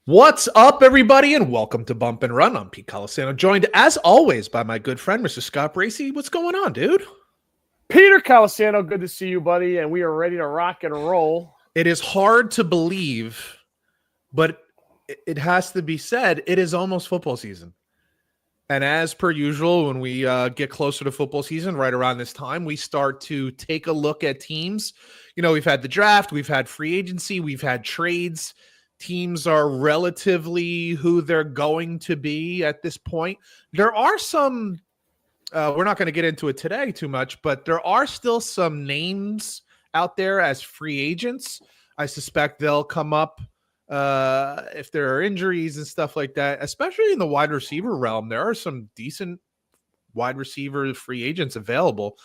What's up, everybody, and welcome to Bump and Run. I'm Pete Colasano, joined as always by my good friend, Mr. Scott Bracey. What's going on, dude? Peter Colasano, good to see you, buddy, and we are ready to rock and roll. It is hard to believe, but it has to be said, it is almost football season. And as per usual, when we get closer to football season, right around this time, we start to take a look at teams. You know, we've had the draft, we've had free agency, we've had trades. Teams are relatively who they're going to be at this point. There are some, we're not going to get into it today too much, but there are still some names out there as free agents. I suspect they'll come up if there are injuries and stuff like that, especially in the wide receiver realm. There are some decent wide receiver free agents available.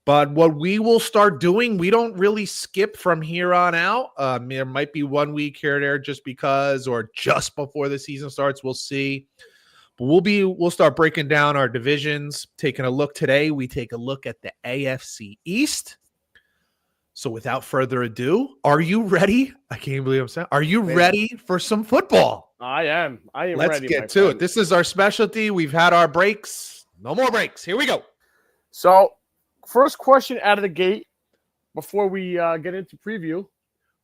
But what we will start doing, we don't really skip from here on out. There might be 1 week here or there just because, or just before the season starts. We'll see. But we'll start breaking down our divisions, taking a look today. We take a look at the AFC East. So without further ado, are you ready? I can't believe I'm saying. Are you ready for some football? I am. Let's ready. Let's get to it. This is our specialty. We've had our breaks. No more breaks. Here we go. So, first question out of the gate before we get into preview.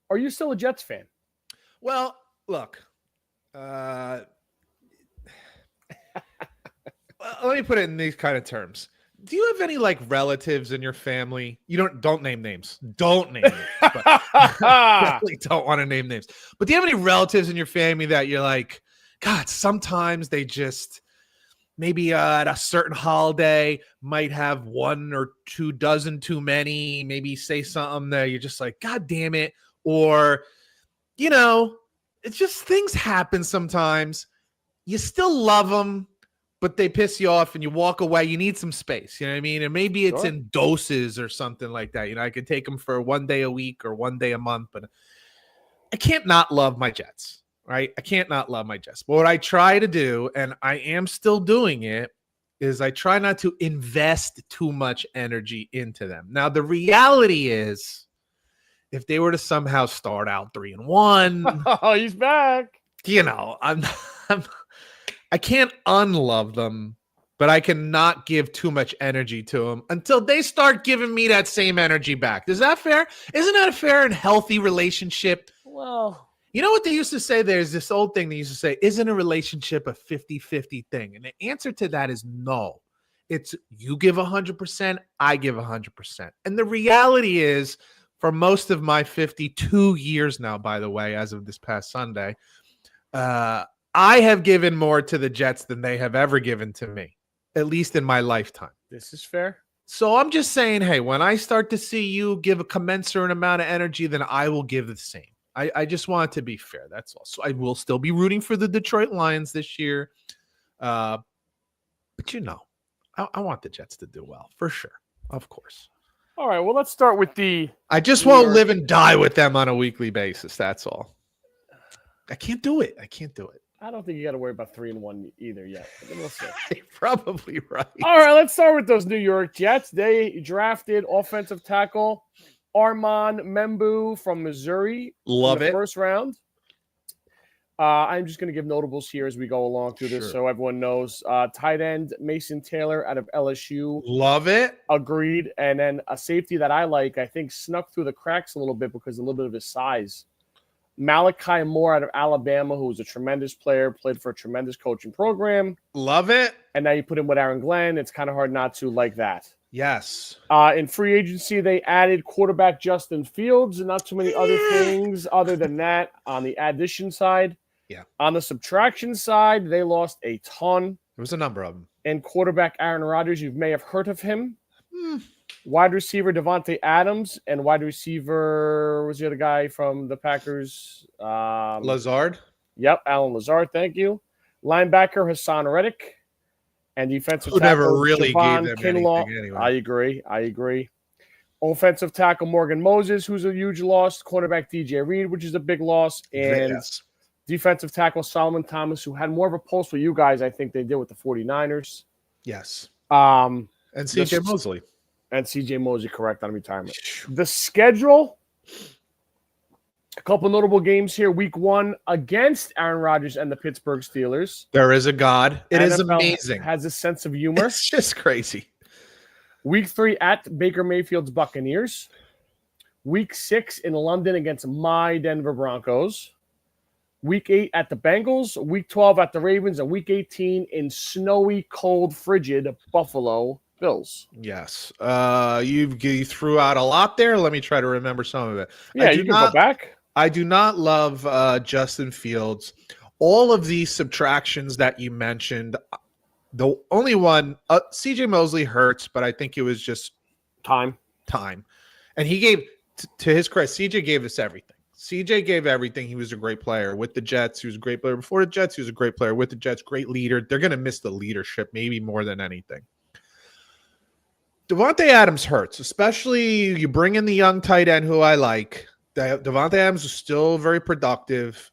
Are you still a Jets fan? Well, look. Let me put it in these kind of terms. Do you have any relatives in your family? You don't name names. Don't name names. Definitely don't want to name names. But do you have any relatives in your family that you're like, God, sometimes they just maybe at a certain holiday might have 1 or 2 dozen too many, maybe say something that you're just like, God damn it. Or, it's just things happen sometimes. You still love them, but they piss you off and you walk away. You need some space. You know what I mean? And maybe it's in doses or something like that. I could take them for 1 day a week or 1 day a month, but I can't not love my Jets. Right? I can't not love my Jets. But what I try to do, and I am still doing it, is I try not to invest too much energy into them. Now, the reality is, if they were to somehow start out 3-1, oh, he's back. I can't unlove them, but I cannot give too much energy to them until they start giving me that same energy back. Is that fair? Isn't that a fair and healthy relationship? Well, you know what they used to say? There's this old thing they used to say, isn't a relationship a 50-50 thing? And the answer to that is no. It's you give 100%, I give 100%. And the reality is, for most of my 52 years now, by the way, as of this past Sunday, I have given more to the Jets than they have ever given to me, at least in my lifetime. This is fair. So I'm just saying, hey, when I start to see you give a commensurate amount of energy, then I will give the same. I just want it to be fair. That's all. So I will still be rooting for the Detroit Lions this year. But I want the Jets to do well, for sure. Of course. All right, well, let's start with I just won't live and die with them on a weekly basis. That's all. I can't do it. I don't think you got to worry about 3-1 either yet. We'll see. You're probably right. All right, let's start with those New York Jets. They drafted offensive tackle Armand Membu from Missouri. Love it. First round. I'm just going to give notables here as we go along through this so everyone knows. Tight end Mason Taylor out of LSU. Love it. Agreed. And then a safety that I think snuck through the cracks a little bit because of a little bit of his size. Malachi Moore out of Alabama, who was a tremendous player, played for a tremendous coaching program. Love it. And now you put him with Aaron Glenn. It's kind of hard not to like that. Yes. In free agency, they added quarterback Justin Fields and not too many other things other than that on the addition side. Yeah. On the subtraction side, they lost a ton. There was a number of them. And quarterback Aaron Rodgers, you may have heard of him. Wide receiver Devontae Adams and wide receiver was the other guy from the Packers? Lazard. Yep, Alan Lazard. Thank you. Linebacker Hassan Reddick and defensive tackle never really Javon gave them Kinlaw. anything anyway. I agree. Offensive tackle Morgan Moses, who's a huge loss. Cornerback DJ Reed, which is a big loss, and defensive tackle Solomon Thomas, who had more of a pulse with you guys, I think they did with the 49ers. Yes. And CJ Mosley. And CJ Mosley, correct, on retirement. The schedule A couple notable games here. Week 1 against Aaron Rodgers and the Pittsburgh Steelers. There is a God. It is NFL amazing. Has a sense of humor. It's just crazy. Week 3 at Baker Mayfield's Buccaneers. Week 6 in London against my Denver Broncos. Week 8 at the Bengals. Week 12 at the Ravens. And Week 18 in snowy, cold, frigid Buffalo Bills. Yes. You threw out a lot there. Let me try to remember some of it. Yeah, you can go back. I do not love Justin Fields. All of these subtractions that you mentioned, the only one, CJ Mosley hurts, but I think it was just time. And he gave, to his credit, CJ gave us everything. CJ gave everything. He was a great player with the Jets. He was a great player before the Jets. He was a great player with the Jets. Great leader. They're going to miss the leadership maybe more than anything. Devontae Adams hurts, especially you bring in the young tight end who I like. Devontae Adams is still very productive.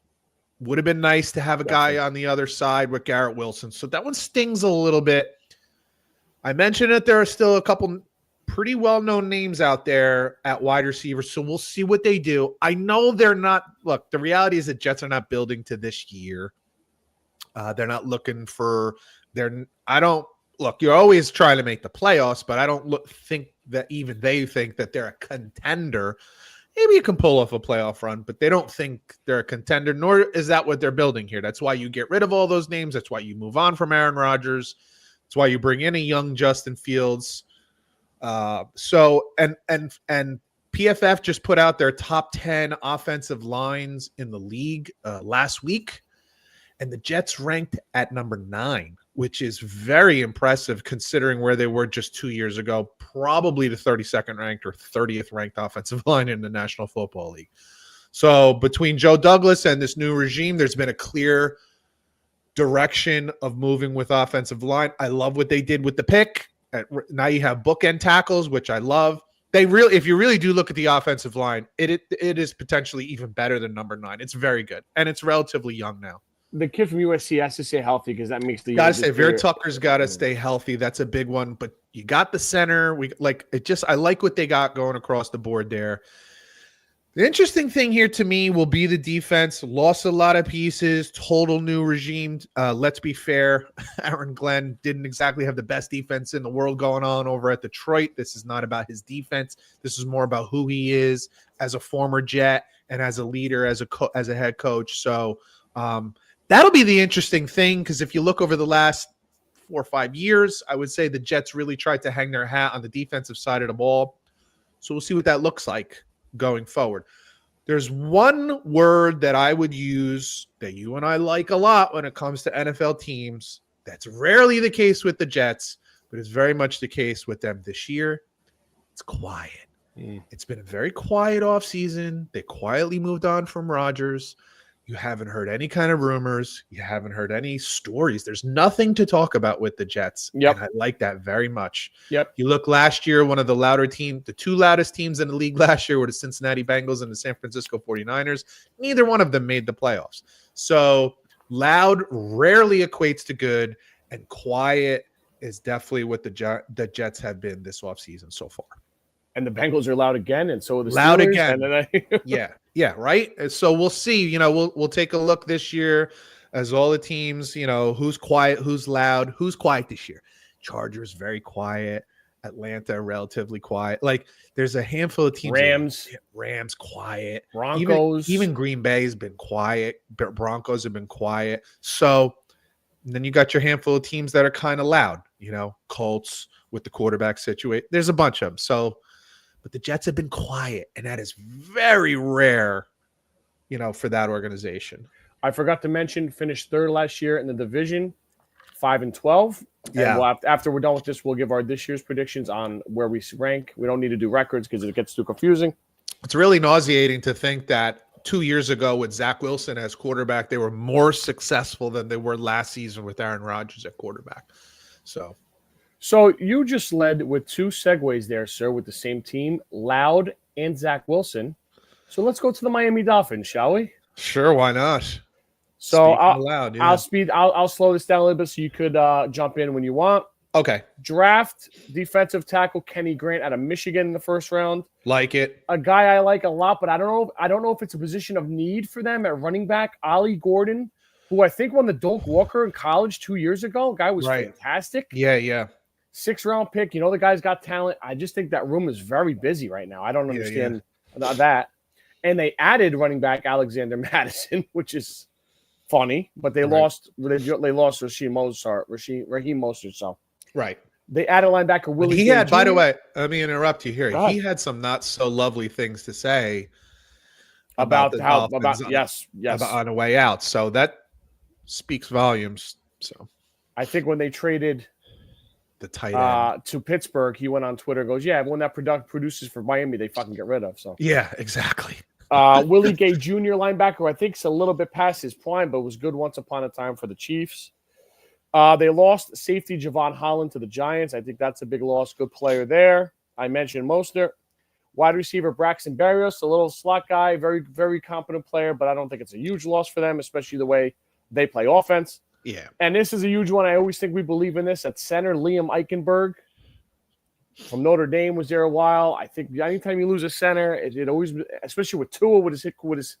Would have been nice to have a guy on the other side with Garrett Wilson. So that one stings a little bit. I mentioned that there are still a couple pretty well-known names out there at wide receiver, so we'll see what they do. I know they're not – look, the reality is that Jets are not building to this year. They're not looking for – I don't – look, you're always trying to make the playoffs, but I don't think that even they think that they're a contender. Maybe you can pull off a playoff run, but they don't think they're a contender, nor is that what they're building here. That's why you get rid of all those names. That's why you move on from Aaron Rodgers. That's why you bring in a young Justin Fields. So PFF just put out their top 10 offensive lines in the league last week, and the Jets ranked at number 9, which is very impressive considering where they were just 2 years ago, probably the 32nd ranked or 30th ranked offensive line in the National Football League. So between Joe Douglas and this new regime, there's been a clear direction of moving with offensive line. I love what they did with the pick. Now you have bookend tackles, which I love. If you really do look at the offensive line, it is potentially even better than number 9. It's very good, and it's relatively young now. The kid from USC has to stay healthy because that makes the got to say Vera Tucker's got to stay healthy. That's a big one. But you got the center. I like what they got going across the board there. The interesting thing here to me will be the defense. Lost a lot of pieces. Total new regime. Let's be fair. Aaron Glenn didn't exactly have the best defense in the world going on over at Detroit. This is not about his defense. This is more about who he is as a former Jet and as a leader, as a head coach. So that'll be the interesting thing, because if you look over the last 4 or 5 years, I would say the Jets really tried to hang their hat on the defensive side of the ball. So we'll see what that looks like going forward. There's one word that I would use that you and I like a lot when it comes to NFL teams. That's rarely the case with the Jets, but it's very much the case with them this year. It's quiet. It's been a very quiet offseason. They quietly moved on from Rodgers. You haven't heard any kind of rumors. You haven't heard any stories. There's nothing to talk about with the Jets. Yep. And I like that very much. Yep. You look last year, one of the 2 loudest teams in the league last year were the Cincinnati Bengals and the San Francisco 49ers. Neither one of them made the playoffs. So loud rarely equates to good, and quiet is definitely what the Jets have been this offseason so far. And the Bengals are loud again, and so are the loud Steelers, again. Yeah, right. So we'll see. We'll take a look this year as all the teams. Who's quiet, who's loud, who's quiet this year. Chargers very quiet. Atlanta relatively quiet. Like there's a handful of teams. Rams quiet. Broncos. Even Green Bay has been quiet. Broncos have been quiet. So then you got your handful of teams that are kind of loud. Colts with the quarterback situation. There's a bunch of them. So. But the Jets have been quiet, and that is very rare, for that organization. I forgot to mention, finished 3rd last year in the division, 5-12. Yeah. And after we're done with this, we'll give our this year's predictions on where we rank. We don't need to do records because it gets too confusing. It's really nauseating to think that 2 years ago with Zach Wilson as quarterback, they were more successful than they were last season with Aaron Rodgers at quarterback. So you just led with 2 segues there, sir, with the same team, Loud and Zach Wilson. So let's go to the Miami Dolphins, shall we? Sure, why not? So I'll slow this down a little bit so you could jump in when you want. Okay. Draft defensive tackle Kenny Grant out of Michigan in the first round. Like it. A guy I like a lot, but I don't know if it's a position of need for them at running back. Ollie Gordon, who I think won the Doak Walker in college 2 years ago. Guy was fantastic. Yeah. 6th-round pick. You know, the guy's got talent. I just think that room is very busy right now. I don't understand that. And they added running back Alexander Madison, which is funny, but they lost Raheem Mostert. So they added linebacker Willie. He Gay had, Jr. by the way, let me interrupt you here. He had some not so lovely things to say about the Dolphins on the way out. So that speaks volumes. So I think when they traded the tight end to Pittsburgh, he went on Twitter and goes, "Yeah, when that produces for Miami, they fucking get rid of." So yeah, exactly. Willie Gay Jr. linebacker, I think, is a little bit past his prime, but was good once upon a time for the Chiefs. They lost safety Javon Holland to the Giants. I think that's a big loss. Good player there. I mentioned Mostert. Wide receiver Braxton Berrios, a little slot guy, very, very competent player, but I don't think it's a huge loss for them, especially the way they play offense. Yeah. And this is a huge one. I always think we believe in this. At center, Liam Eichenberg from Notre Dame was there a while. I think anytime you lose a center, it always, especially with Tua, with his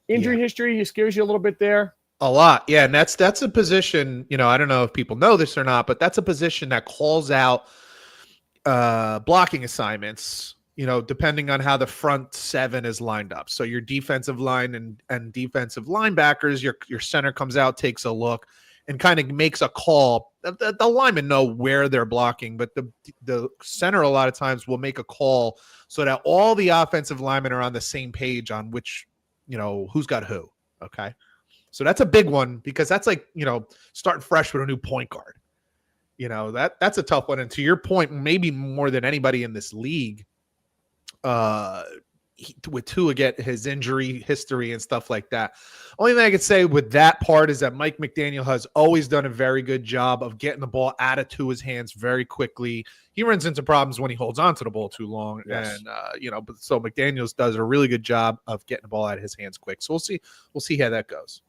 injury history, it scares you a little bit there. A lot. Yeah. And that's a position, I don't know if people know this or not, but that's a position that calls out blocking assignments, depending on how the front seven is lined up. So your defensive line and defensive linebackers, your center comes out, takes a look, and kind of makes a call. The linemen know where they're blocking, but the center a lot of times will make a call so that all the offensive linemen are on the same page on which, who's got who. Okay. So that's a big one because that's like, starting fresh with a new point guard. That's a tough one. And to your point, maybe more than anybody in this league, with Tua get his injury history and stuff like that. Only thing I could say with that part is that Mike McDaniel has always done a very good job of getting the ball out of Tua's hands very quickly. He runs into problems when he holds on to the ball too long. Yes. And, so McDaniels does a really good job of getting the ball out of his hands quick. So we'll see how that goes.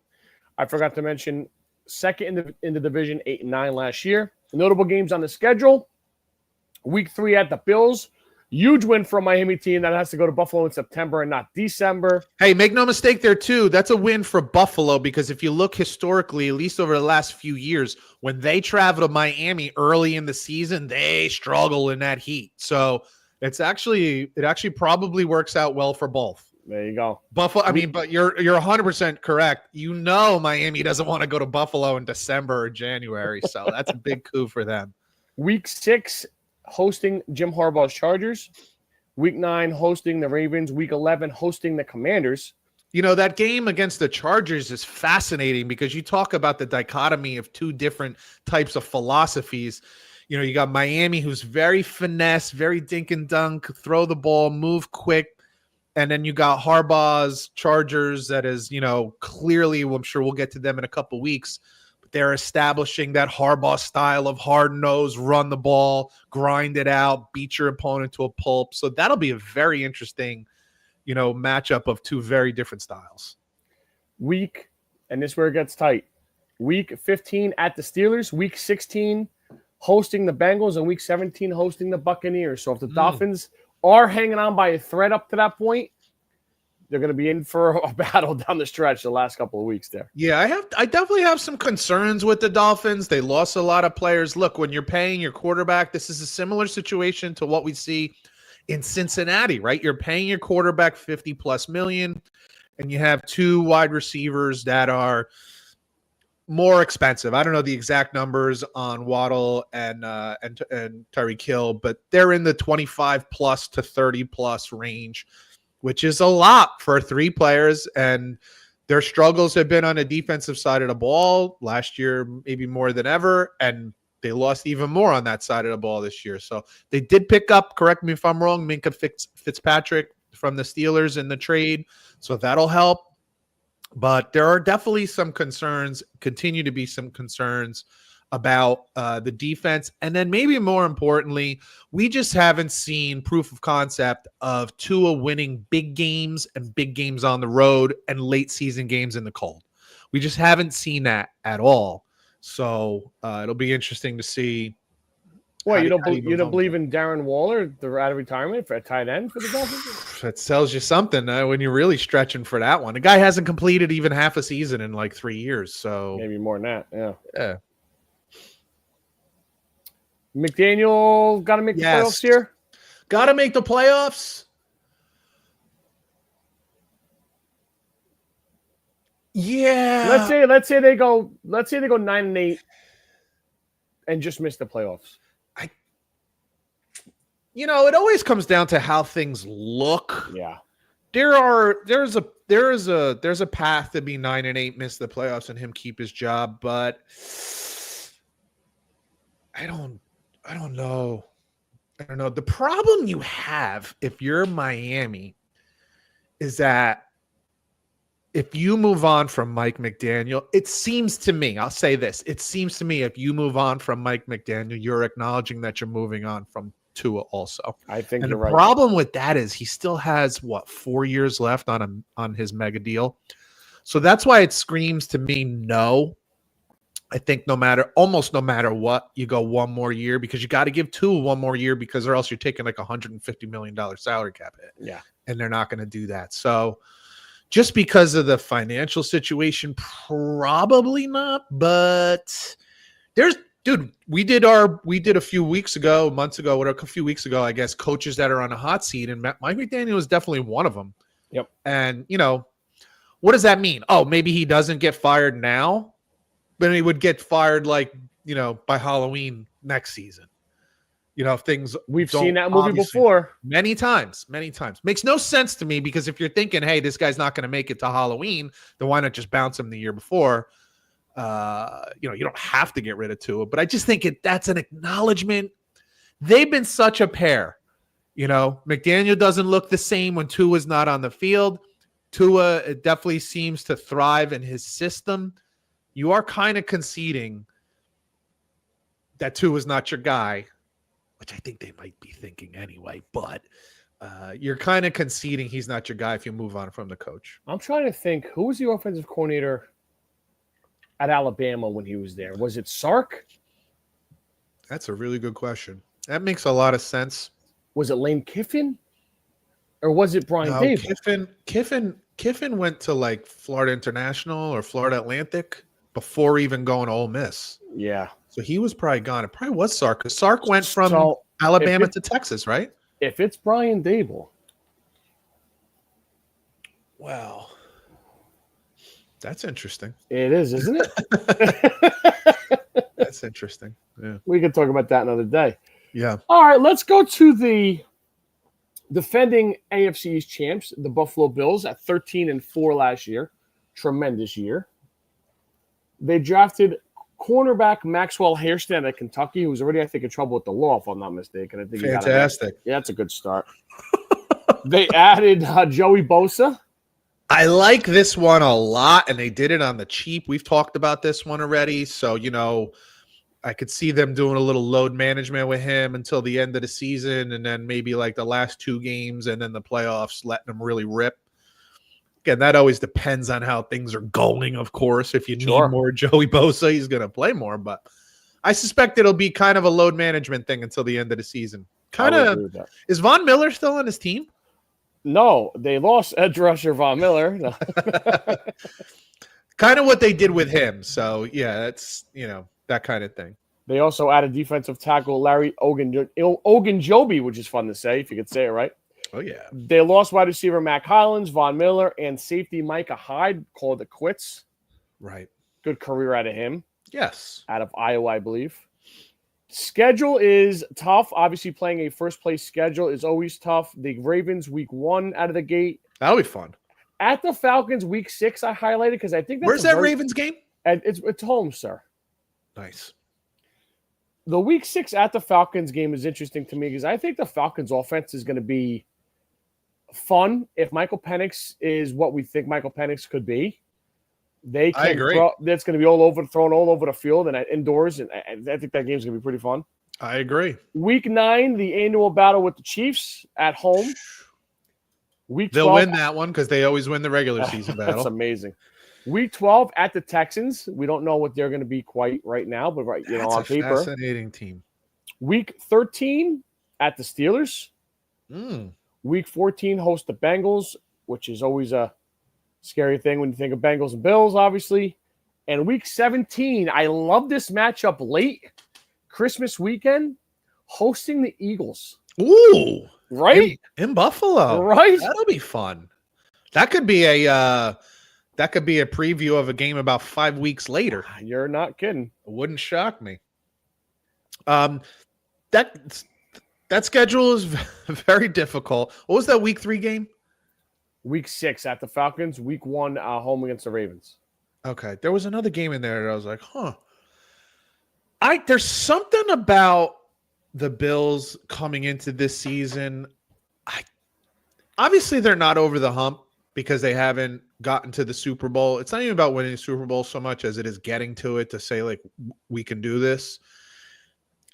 I forgot to mention second in the division, 8-9 last year. Notable games on the schedule. Week 3 at the Bills. Huge win for a Miami team that has to go to Buffalo in September and not December. Hey, make no mistake there, too. That's a win for Buffalo because if you look historically, at least over the last few years, when they travel to Miami early in the season, they struggle in that heat. So it actually probably works out well for both. There you go. Buffalo. I mean, but you're 100% correct. Miami doesn't want to go to Buffalo in December or January. So that's a big coup for them. Week 6. Hosting Jim Harbaugh's Chargers. Week 9, hosting the Ravens. Week 11, hosting the Commanders. That game against the Chargers is fascinating because you talk about the dichotomy of two different types of philosophies. You got Miami, who's very finesse, very dink and dunk, throw the ball, move quick. And then you got Harbaugh's Chargers that is, clearly, I'm sure we'll get to them in a couple weeks. They're establishing that Harbaugh style of hard-nosed, run the ball, grind it out, beat your opponent to a pulp. So that'll be a very interesting, matchup of two very different styles. And this is where it gets tight. Week 15 at the Steelers. Week 16 hosting the Bengals. And Week 17 hosting the Buccaneers. So if the Dolphins are hanging on by a thread up to that point, they're going to be in for a battle down the stretch the last couple of weeks there. Yeah, I definitely have some concerns with the Dolphins. They lost a lot of players. Look, when you're paying your quarterback, this is a similar situation to what we see in Cincinnati, right? You're paying your quarterback $50+ million, and you have two wide receivers that are more expensive. I don't know the exact numbers on Waddle and Tyreek Hill, but they're in the 25+ to 30+ range, which is a lot for 3 players. And their struggles have been on the defensive side of the ball last year, maybe more than ever. And they lost even more on that side of the ball this year. So they did pick up, correct me if I'm wrong, Minka Fitzpatrick from the Steelers in the trade. So that'll help. But there are definitely some concerns, continue to be some concerns about the defense. And then maybe more importantly, we just haven't seen proof of concept of Tua winning big games and big games on the road and late season games in the cold. We just haven't seen that at all. So it'll be interesting to see What, you don't believe in Darren Waller? They're out of retirement for a tight end for the Dolphins. That tells you something when you're really stretching for that one. The guy hasn't completed even half a season in like 3 years, so maybe more than that. Yeah. McDaniel got to make the playoffs here. Got to make the playoffs. Yeah. Let's say they go 9-8 and just miss the playoffs. It always comes down to how things look. Yeah. There's a path to be 9-8, miss the playoffs, and him keep his job, but I don't know. I don't know. The problem you have if you're Miami is that if you move on from Mike McDaniel, it seems to me, I'll say this, it seems to me if you move on from Mike McDaniel, you're acknowledging that you're moving on from Tua also. I think and you're the right. problem with that is he still has 4 years left on his mega deal. So that's why it screams to me no. I think almost no matter what, you go one more year because you got to give Tua one more year because or else you're taking like $150 million salary cap hit. Yeah. And they're not going to do that. So just because of the financial situation, probably not. But we did a few weeks ago, a few weeks ago, I guess, coaches that are on a hot seat, and Mike McDaniel is definitely one of them. Yep. And what does that mean? Oh, maybe he doesn't get fired now, but he would get fired by Halloween next season. If things we've seen that movie before many times. Makes no sense to me because if you're thinking, hey, this guy's not going to make it to Halloween, then why not just bounce him the year before? You don't have to get rid of Tua, but I just think that's an acknowledgement. They've been such a pair. McDaniel doesn't look the same when Tua's not on the field. Tua, it definitely seems to thrive in his system. You are kind of conceding that Tua's not your guy, which I think they might be thinking anyway, but you're kind of conceding he's not your guy if you move on from the coach. I'm trying to think, who was the offensive coordinator at Alabama when he was there? Was it Sark? That's a really good question. That makes a lot of sense. Was it Lane Kiffin? Or was it Brian Dable? Kiffin went to Florida International or Florida Atlantic before even going to Ole Miss. Yeah. So he was probably gone. It probably was Sark, because Sark went from Alabama to Texas, right? If it's Brian Dable. Wow. That's interesting. It is, isn't it? That's interesting. Yeah. We can talk about that another day. Yeah. All right, let's go to the defending AFC East champs, the Buffalo Bills, at 13-4 last year. Tremendous year. They drafted cornerback Maxwell Hairston at Kentucky, who's already, I think, in trouble with the law, if I'm not mistaken. I think fantastic. That's a good start. They added Joey Bosa. I like this one a lot, and they did it on the cheap. We've talked about this one already, so I could see them doing a little load management with him until the end of the season, and then maybe the last 2 games, and then the playoffs, letting them really rip. Again, that always depends on how things are going, of course. If you need more Joey Bosa, he's going to play more. But I suspect it'll be kind of a load management thing until the end of the season. Is Von Miller still on his team? No, they lost edge rusher Von Miller. No. Kind of what they did with him. So, yeah, that's, that kind of thing. They also added defensive tackle Larry Ogunjobi, which is fun to say, if you could say it right. Oh, yeah. They lost wide receiver Mac Hollins, Von Miller, and safety Micah Hyde, called it quits. Right. Good career out of him. Yes. Out of Iowa, I believe. Schedule is tough. Obviously, playing a first-place schedule is always tough. The Ravens, week 1 out of the gate. That'll be fun. At the Falcons, week 6, I highlighted because I think that's Where's that Ravens game? It's home, sir. Nice. The week 6 at the Falcons game is interesting to me because I think the Falcons offense is going to be fun if Michael Penix is what we think Michael Penix could be. They can. I agree. That's going to be thrown all over the field and indoors, and I think that game's going to be pretty fun. I agree. Week 9, the annual battle with the Chiefs at home. Week 12, they'll win that one because they always win the regular season battle. That's amazing. Week 12 at the Texans. We don't know what they're going to be quite right now, but on paper, fascinating team. Week 13 at the Steelers. Week 14 host the Bengals, which is always a scary thing when you think of Bengals and Bills, obviously. And week 17, I love this matchup late Christmas weekend, hosting the Eagles. Ooh, right in Buffalo, right. That'll be fun. That could be a preview of a game about 5 weeks later. You're not kidding. It wouldn't shock me. That schedule is very difficult. What was that week 3 game? Week 6 at the Falcons. Week 1 home against the Ravens. Okay, there was another game in there that I was like, huh. There's something about the Bills coming into this season. Obviously, they're not over the hump because they haven't gotten to the Super Bowl. It's not even about winning the Super Bowl so much as it is getting to it to say, like, we can do this.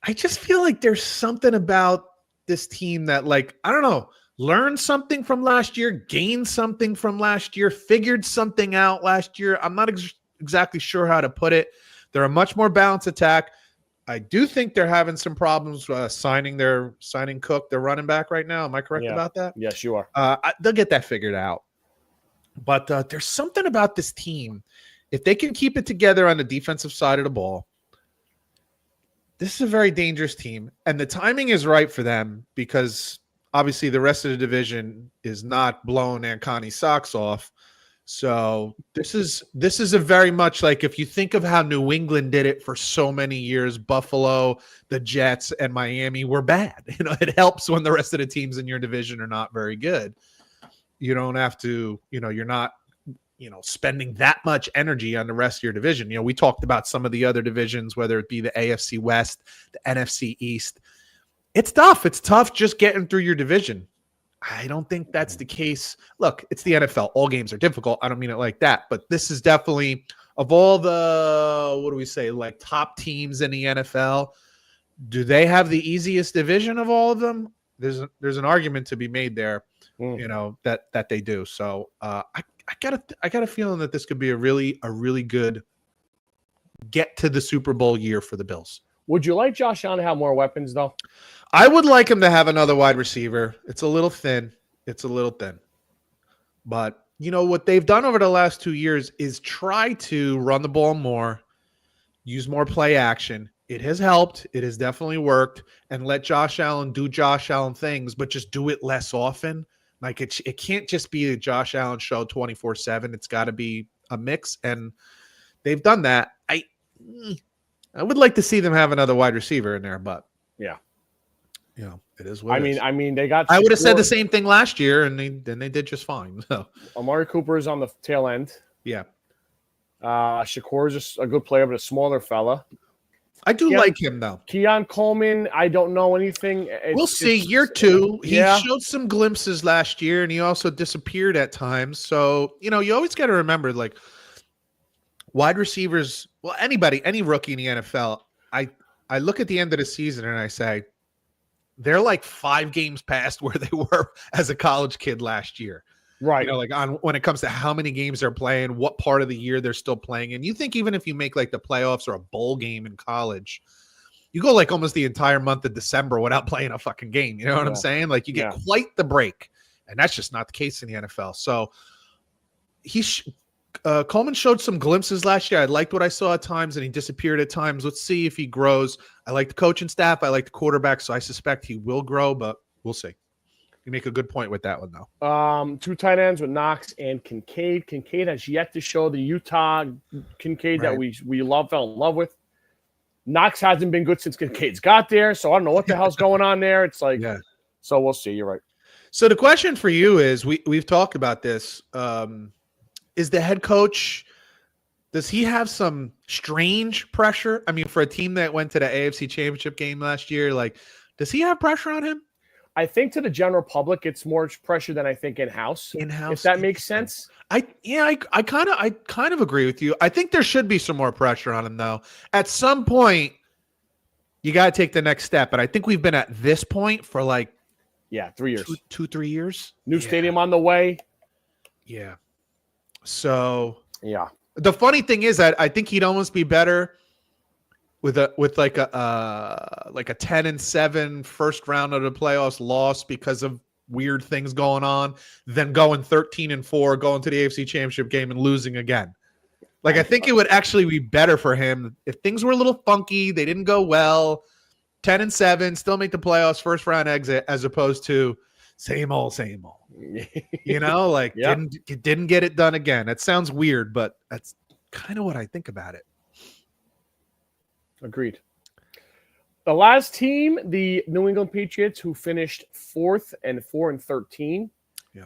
I just feel like there's something about this team that, like, I don't know, learned something from last year, gained something from last year, figured something out last year. I'm not exactly sure how to put it. They're a much more balanced attack. I do think they're having some problems signing Cook, their running back right now. Am I correct about that? Yes, you are. They'll get that figured out. But there's something about this team. If they can keep it together on the defensive side of the ball, this is a very dangerous team. And the timing is right for them because obviously the rest of the division is not blowing Ankani's socks off. So this is a very much like if you think of how New England did it for so many years, Buffalo, the Jets, and Miami were bad. You know, it helps when the rest of the teams in your division are not very good. You don't have to, you're not, spending that much energy on the rest of your division. We talked about some of the other divisions, whether it be the AFC West, the NFC East. It's tough. It's tough just getting through your division. I don't think that's the case. Look, it's the NFL. All games are difficult. I don't mean it like that, but this is definitely, of all the, like top teams in the NFL, do they have the easiest division of all of them? There's an argument to be made there, that they do. So I got a feeling that this could be a really good get to the Super Bowl year for the Bills. Would you like Josh Allen to have more weapons, though? I would like him to have another wide receiver. It's a little thin. But, what they've done over the last 2 years is try to run the ball more, use more play action. It has helped. It has definitely worked. And let Josh Allen do Josh Allen things, but just do it less often. Like, it can't just be a Josh Allen show 24/7. It's got to be a mix, and they've done that. I would like to see them have another wide receiver in there, but yeah. It is what I mean, they got. I would have said the same thing last year, and they did just fine. So Amari Cooper is on the tail end. Yeah. Shakur is just a good player, but a smaller fella. I do like him, though. Keon Coleman, I don't know anything. We'll see. Year 2, he showed some glimpses last year, and he also disappeared at times. So, you always got to remember, like, wide receivers, well, any rookie in the NFL, I look at the end of the season and I say, they're like 5 games past where they were as a college kid last year. Right. When it comes to how many games they're playing, what part of the year they're still playing. And you think even if you make like the playoffs or a bowl game in college, you go like almost the entire month of December without playing a fucking game. You know what I'm saying? Like you get quite the break. And that's just not the case in the NFL. So Coleman showed some glimpses last year. I liked what I saw at times, and he disappeared at times. Let's see if he grows. I like the coaching staff. I like the quarterback, so I suspect he will grow, but we'll see. You make a good point with that one, though. 2 tight ends with Knox and Kincaid. Kincaid has yet to show the Utah Kincaid that we fell in love with. Knox hasn't been good since Kincaid's got there, so I don't know what the hell's going on there. It's like, so we'll see. You're right. So the question for you is, we've talked about this. Is the head coach, does he have some strange pressure? I mean, for a team that went to the AFC Championship game last year, like, does he have pressure on him? I think to the general public, it's more pressure than I think in-house. If that makes sense. I kind of agree with you. I think there should be some more pressure on him, though. At some point, you got to take the next step. And I think we've been at this point for 3 years. 3 years. New stadium on the way. Yeah. So the funny thing is that I think he'd almost be better with like a 10-7 first round of the playoffs loss because of weird things going on, then going 13-4, going to the AFC Championship game and losing again. Like, I think it would actually be better for him if things were a little funky, they didn't go well, 10-7, still make the playoffs, first round exit, as opposed to same old. You know, like Yep. didn't get it done again. That sounds weird, but that's kind of what I think about it. Agreed. The last team, the New England Patriots, who finished 4th and 4-13,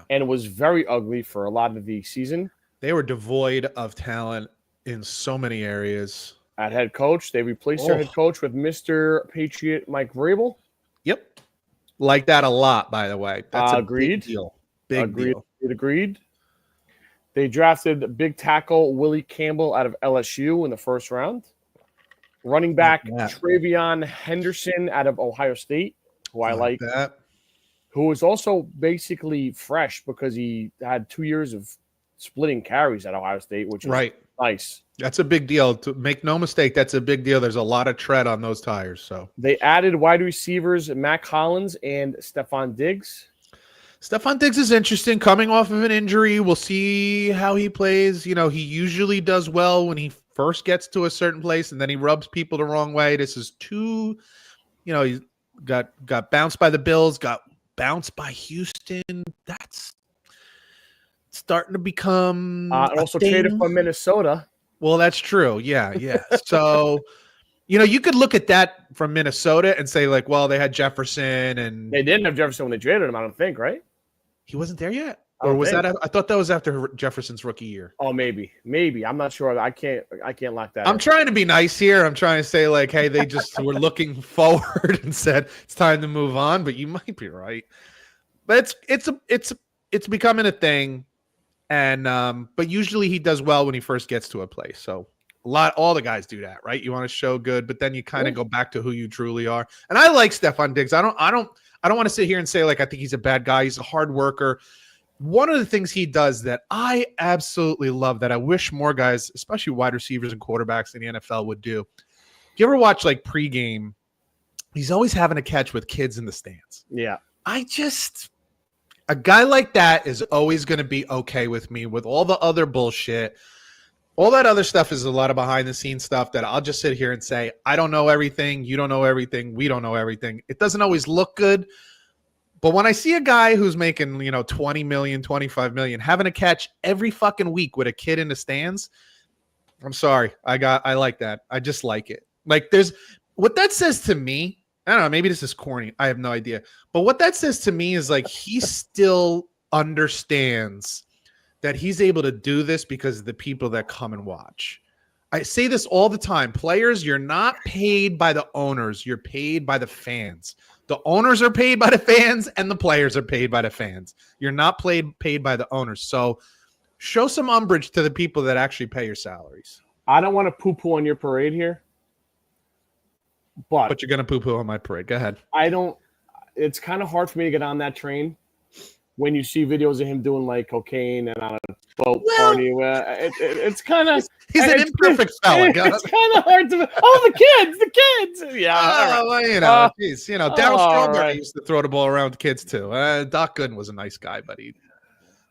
and was very ugly for a lot of the season. They were devoid of talent in so many areas. At head coach, they replaced their head coach with Mr. Patriot Mike Vrabel. Yep. Like that a lot, by the way. That's a agreed. big deal. Big deal. Agreed. They drafted big tackle Willie Campbell out of LSU in the first round. Running back Travion Henderson out of Ohio State, who I like. Who was also basically fresh because he had 2 years of splitting carries at Ohio State, which is nice. That's a big deal. To make no mistake, that's a big deal. There's a lot of tread on those tires. So they added wide receivers Mac Hollins and Stephon Diggs. Stephon Diggs is interesting, coming off of an injury. We'll see how he plays. You know, he usually does well when he first gets to a certain place, and then he rubs people the wrong way. This is too, you know, he got bounced by the Bills, got bounced by Houston. That's starting to become and also traded from Minnesota. Well, that's true. Yeah. So, you know, you could look at that from Minnesota and say, like, well, they had Jefferson, and they didn't have Jefferson when they traded him, I don't think, right? He wasn't there yet? Or was that? I thought that was after Jefferson's rookie year. Oh, maybe. I'm not sure. I can't lock that. I'm trying to be nice here. I'm trying to say, like, hey, they just were looking forward and said it's time to move on. But you might be right. But it's becoming a thing, and but usually he does well when he first gets to a place. So all the guys do that, right? You want to show good, but then you kind of go back to who you truly are. And I like Stephon Diggs. I don't want to sit here and say, like, I think he's a bad guy. He's a hard worker. One of the things he does that I absolutely love, that I wish more guys, especially wide receivers and quarterbacks in the NFL, would do. Do you ever watch, like, pregame? He's always having a catch with kids in the stands. Yeah. A guy like that is always going to be okay with me with all the other bullshit. All that other stuff is a lot of behind-the-scenes stuff that I'll just sit here and say, I don't know everything, you don't know everything, we don't know everything. It doesn't always look good. But when I see a guy who's making, you know, 20 million, 25 million, having a catch every fucking week with a kid in the stands, I'm sorry. I like that. I just like it. Like, there's what that says to me. I don't know. Maybe this is corny. I have no idea. But what that says to me is, like, he still understands that he's able to do this because of the people that come and watch. I say this all the time. Players, you're not paid by the owners. You're paid by the fans. The owners are paid by the fans, and the players are paid by the fans. You're not paid by the owners. So show some umbrage to the people that actually pay your salaries. I don't want to poo-poo on your parade here. But you're going to poo-poo on my parade. Go ahead. It's kind of hard for me to get on that train when you see videos of him doing, like, cocaine and on a boat party. It's kind of... He's an imperfect fella. It's kind of hard to... Oh, the kids! Yeah. Well, you know, geez, you know, Darryl Strawberry used to throw the ball around with kids, too. Doc Gooden was a nice guy, but he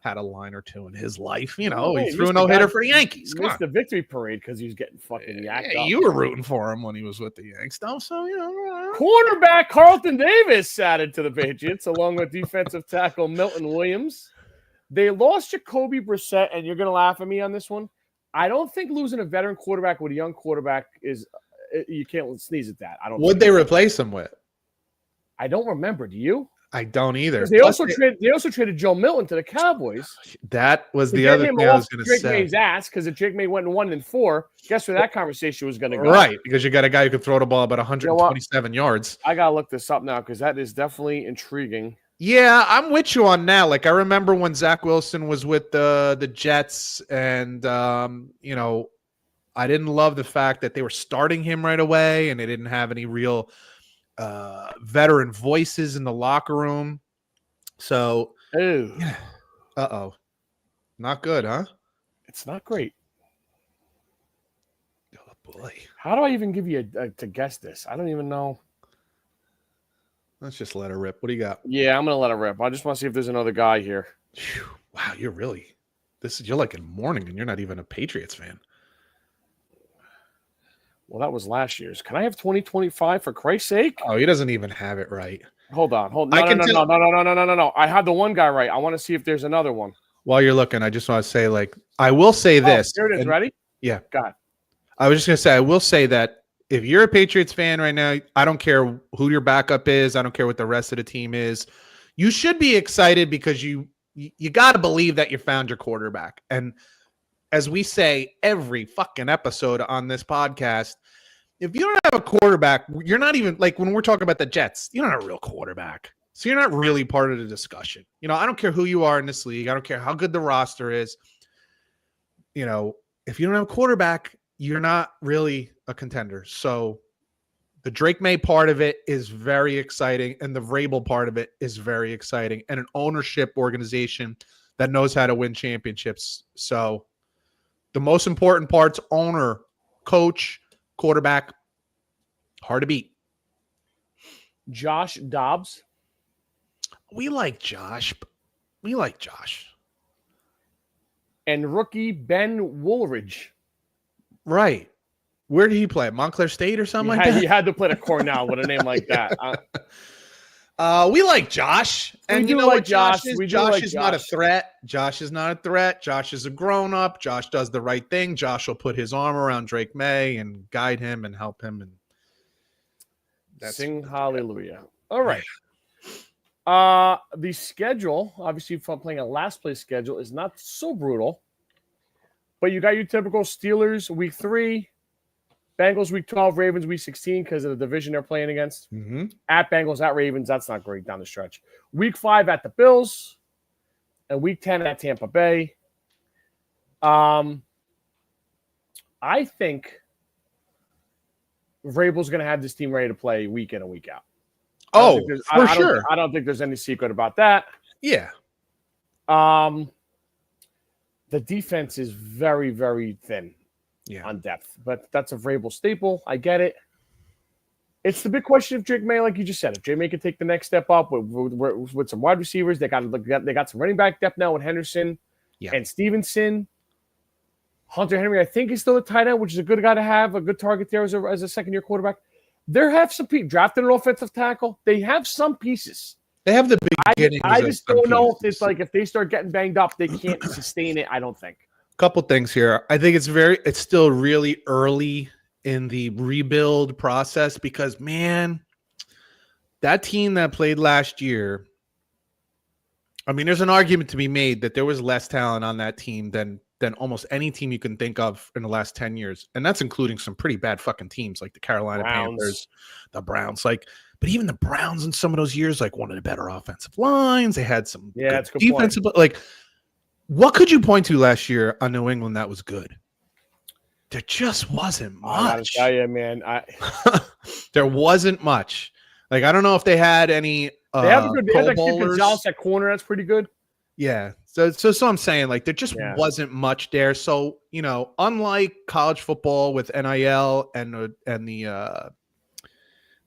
had a line or two in his life. You know, he threw a no-hitter for the Yankees. He missed the victory parade because he was getting fucking yacked up. You were rooting for him when he was with the Yanks, though, so, you know. Cornerback Carlton Davis added to the Patriots, along with defensive tackle Milton Williams. They lost Jacoby Brissett, and you're going to laugh at me on this one. I don't think losing a veteran quarterback with a young quarterback is – you can't sneeze at that. What'd they replace him with? I don't remember. Do you? I don't either. They also traded Joe Milton to the Cowboys. That was the other thing I was going to say. Drake May's ass, because if Drake May went 1-4, guess where that conversation was going to go? Right, because you got a guy who could throw the ball about 127 yards. I got to look this up now because that is definitely intriguing. Yeah, I'm with you on that. Like, I remember when Zach Wilson was with the Jets, and you know, I didn't love the fact that they were starting him right away, and they didn't have any real veteran voices in the locker room. So, not good, huh? It's not great. boy. How do I even give you to guess this? I don't even know. Let's just let her rip. What do you got? Yeah, I'm gonna let it rip. I just want to see if there's another guy here. Whew. Wow, you're like in mourning, and you're not even a Patriots fan. Well, that was last year's. Can I have 2025 for Christ's sake? Oh, he doesn't even have it right. Hold on. No. I had the one guy right. I want to see if there's another one. While you're looking, I just want to say, I will say this. Here it is. Ready? Yeah. God. I was just going to say, I will say that if you're a Patriots fan right now, I don't care who your backup is. I don't care what the rest of the team is. You should be excited because you got to believe that you found your quarterback. And as we say every fucking episode on this podcast, if you don't have a quarterback, you're not even when we're talking about the Jets, you're not a real quarterback. So you're not really part of the discussion. I don't care who you are in this league. I don't care how good the roster is. If you don't have a quarterback, you're not really a contender. So the Drake May part of it is very exciting, and the Vrabel part of it is very exciting, and an ownership organization that knows how to win championships. So the most important parts: owner, coach, quarterback. Hard to beat. Josh Dobbs. We like Josh. And rookie Ben Woolridge. Right. Where did he play? Montclair State or something like that? He had to play at Cornell with a name like that. We like Josh. And you know what Josh is? Josh is not a threat. Josh is not a threat. Josh is a grown-up. Josh does the right thing. Josh will put his arm around Drake May and guide him and help him. And sing hallelujah. All right. The schedule, obviously, from playing a last place schedule, is not so brutal. But you got your typical Steelers week 3, Bengals week 12, Ravens week 16 because of the division they're playing against. Mm-hmm. At Bengals, at Ravens, that's not great down the stretch. Week 5 at the Bills, and week 10 at Tampa Bay. I think Vrabel's going to have this team ready to play week in and week out. For sure. I don't think there's any secret about that. Yeah. The defense is very, very thin on depth, but that's a Vrabel staple. I get it. It's the big question of Drake May, like you just said. If Drake May can take the next step up with some wide receivers, they got some running back depth now with Henderson and Stevenson. Hunter Henry, I think, is still a tight end, which is a good guy to have, a good target there as a second-year quarterback. They have some people drafted an offensive tackle. They have some pieces. They have the beginnings. I just don't know if it's if they start getting banged up, they can't sustain it. I don't think. Couple things here. I think it's still really early in the rebuild process because, man, that team that played last year, I mean, there's an argument to be made that there was less talent on that team than almost any team you can think of in the last 10 years. And that's including some pretty bad fucking teams like the Carolina Panthers, the Browns. But even the Browns in some of those years, one of the better offensive lines. They had some good defensive. What could you point to last year on New England that was good? There just wasn't much. I gotta tell you, man. There wasn't much. I don't know if they had any. They have a good. They had Gonzalez at corner. That's pretty good. Yeah. So I'm saying there just wasn't much there. So unlike college football with NIL and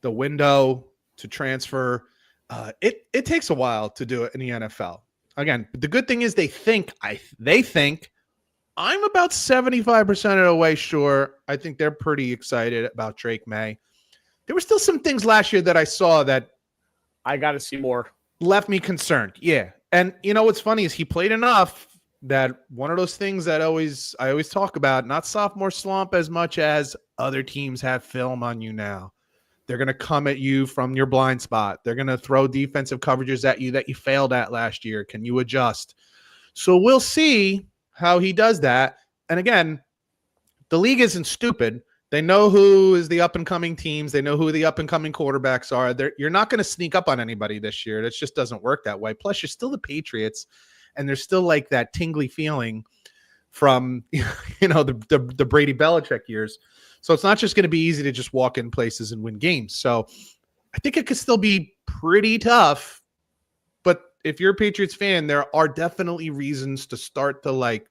the window to transfer, it takes a while to do it in the NFL. Again, the good thing is they think I'm about 75% of the way sure. I think they're pretty excited about Drake May. There were still some things last year that I saw that I got to see more. Left me concerned. Yeah. And what's funny is he played enough that one of those things that I always talk about, not sophomore slump as much as other teams have film on you now. They're going to come at you from your blind spot. They're going to throw defensive coverages at you that you failed at last year. Can you adjust? So we'll see how he does that. And again, the league isn't stupid. They know who is the up-and-coming teams. They know who the up-and-coming quarterbacks are. You're not going to sneak up on anybody this year. It just doesn't work that way. Plus, you're still the Patriots, and there's still that tingly feeling from the Brady Belichick years. So it's not just going to be easy to just walk in places and win games. So I think it could still be pretty tough. But if you're a Patriots fan, there are definitely reasons to start to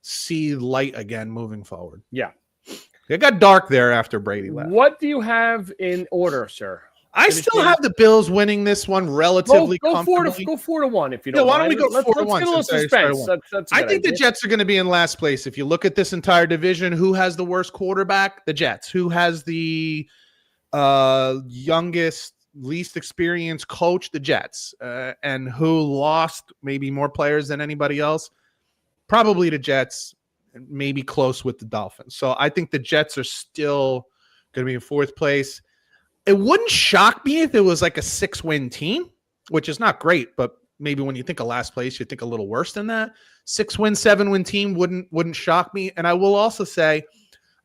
see light again moving forward. Yeah. It got dark there after Brady left. What do you have in order, sir? I still have the Bills winning this one relatively comfortably. Go 4-1 if you don't. Yeah, why don't we go let's 4-1? Get a little suspense. I think the Jets are going to be in last place. If you look at this entire division, who has the worst quarterback? The Jets. Who has the youngest, least experienced coach? The Jets. And who lost maybe more players than anybody else? Probably the Jets. Maybe close with the Dolphins. So I think the Jets are still going to be in fourth place. It wouldn't shock me if it was like a 6-win team, which is not great, but maybe when you think of last place, you think a little worse than that. 6-win, 7-win team wouldn't shock me. And I will also say,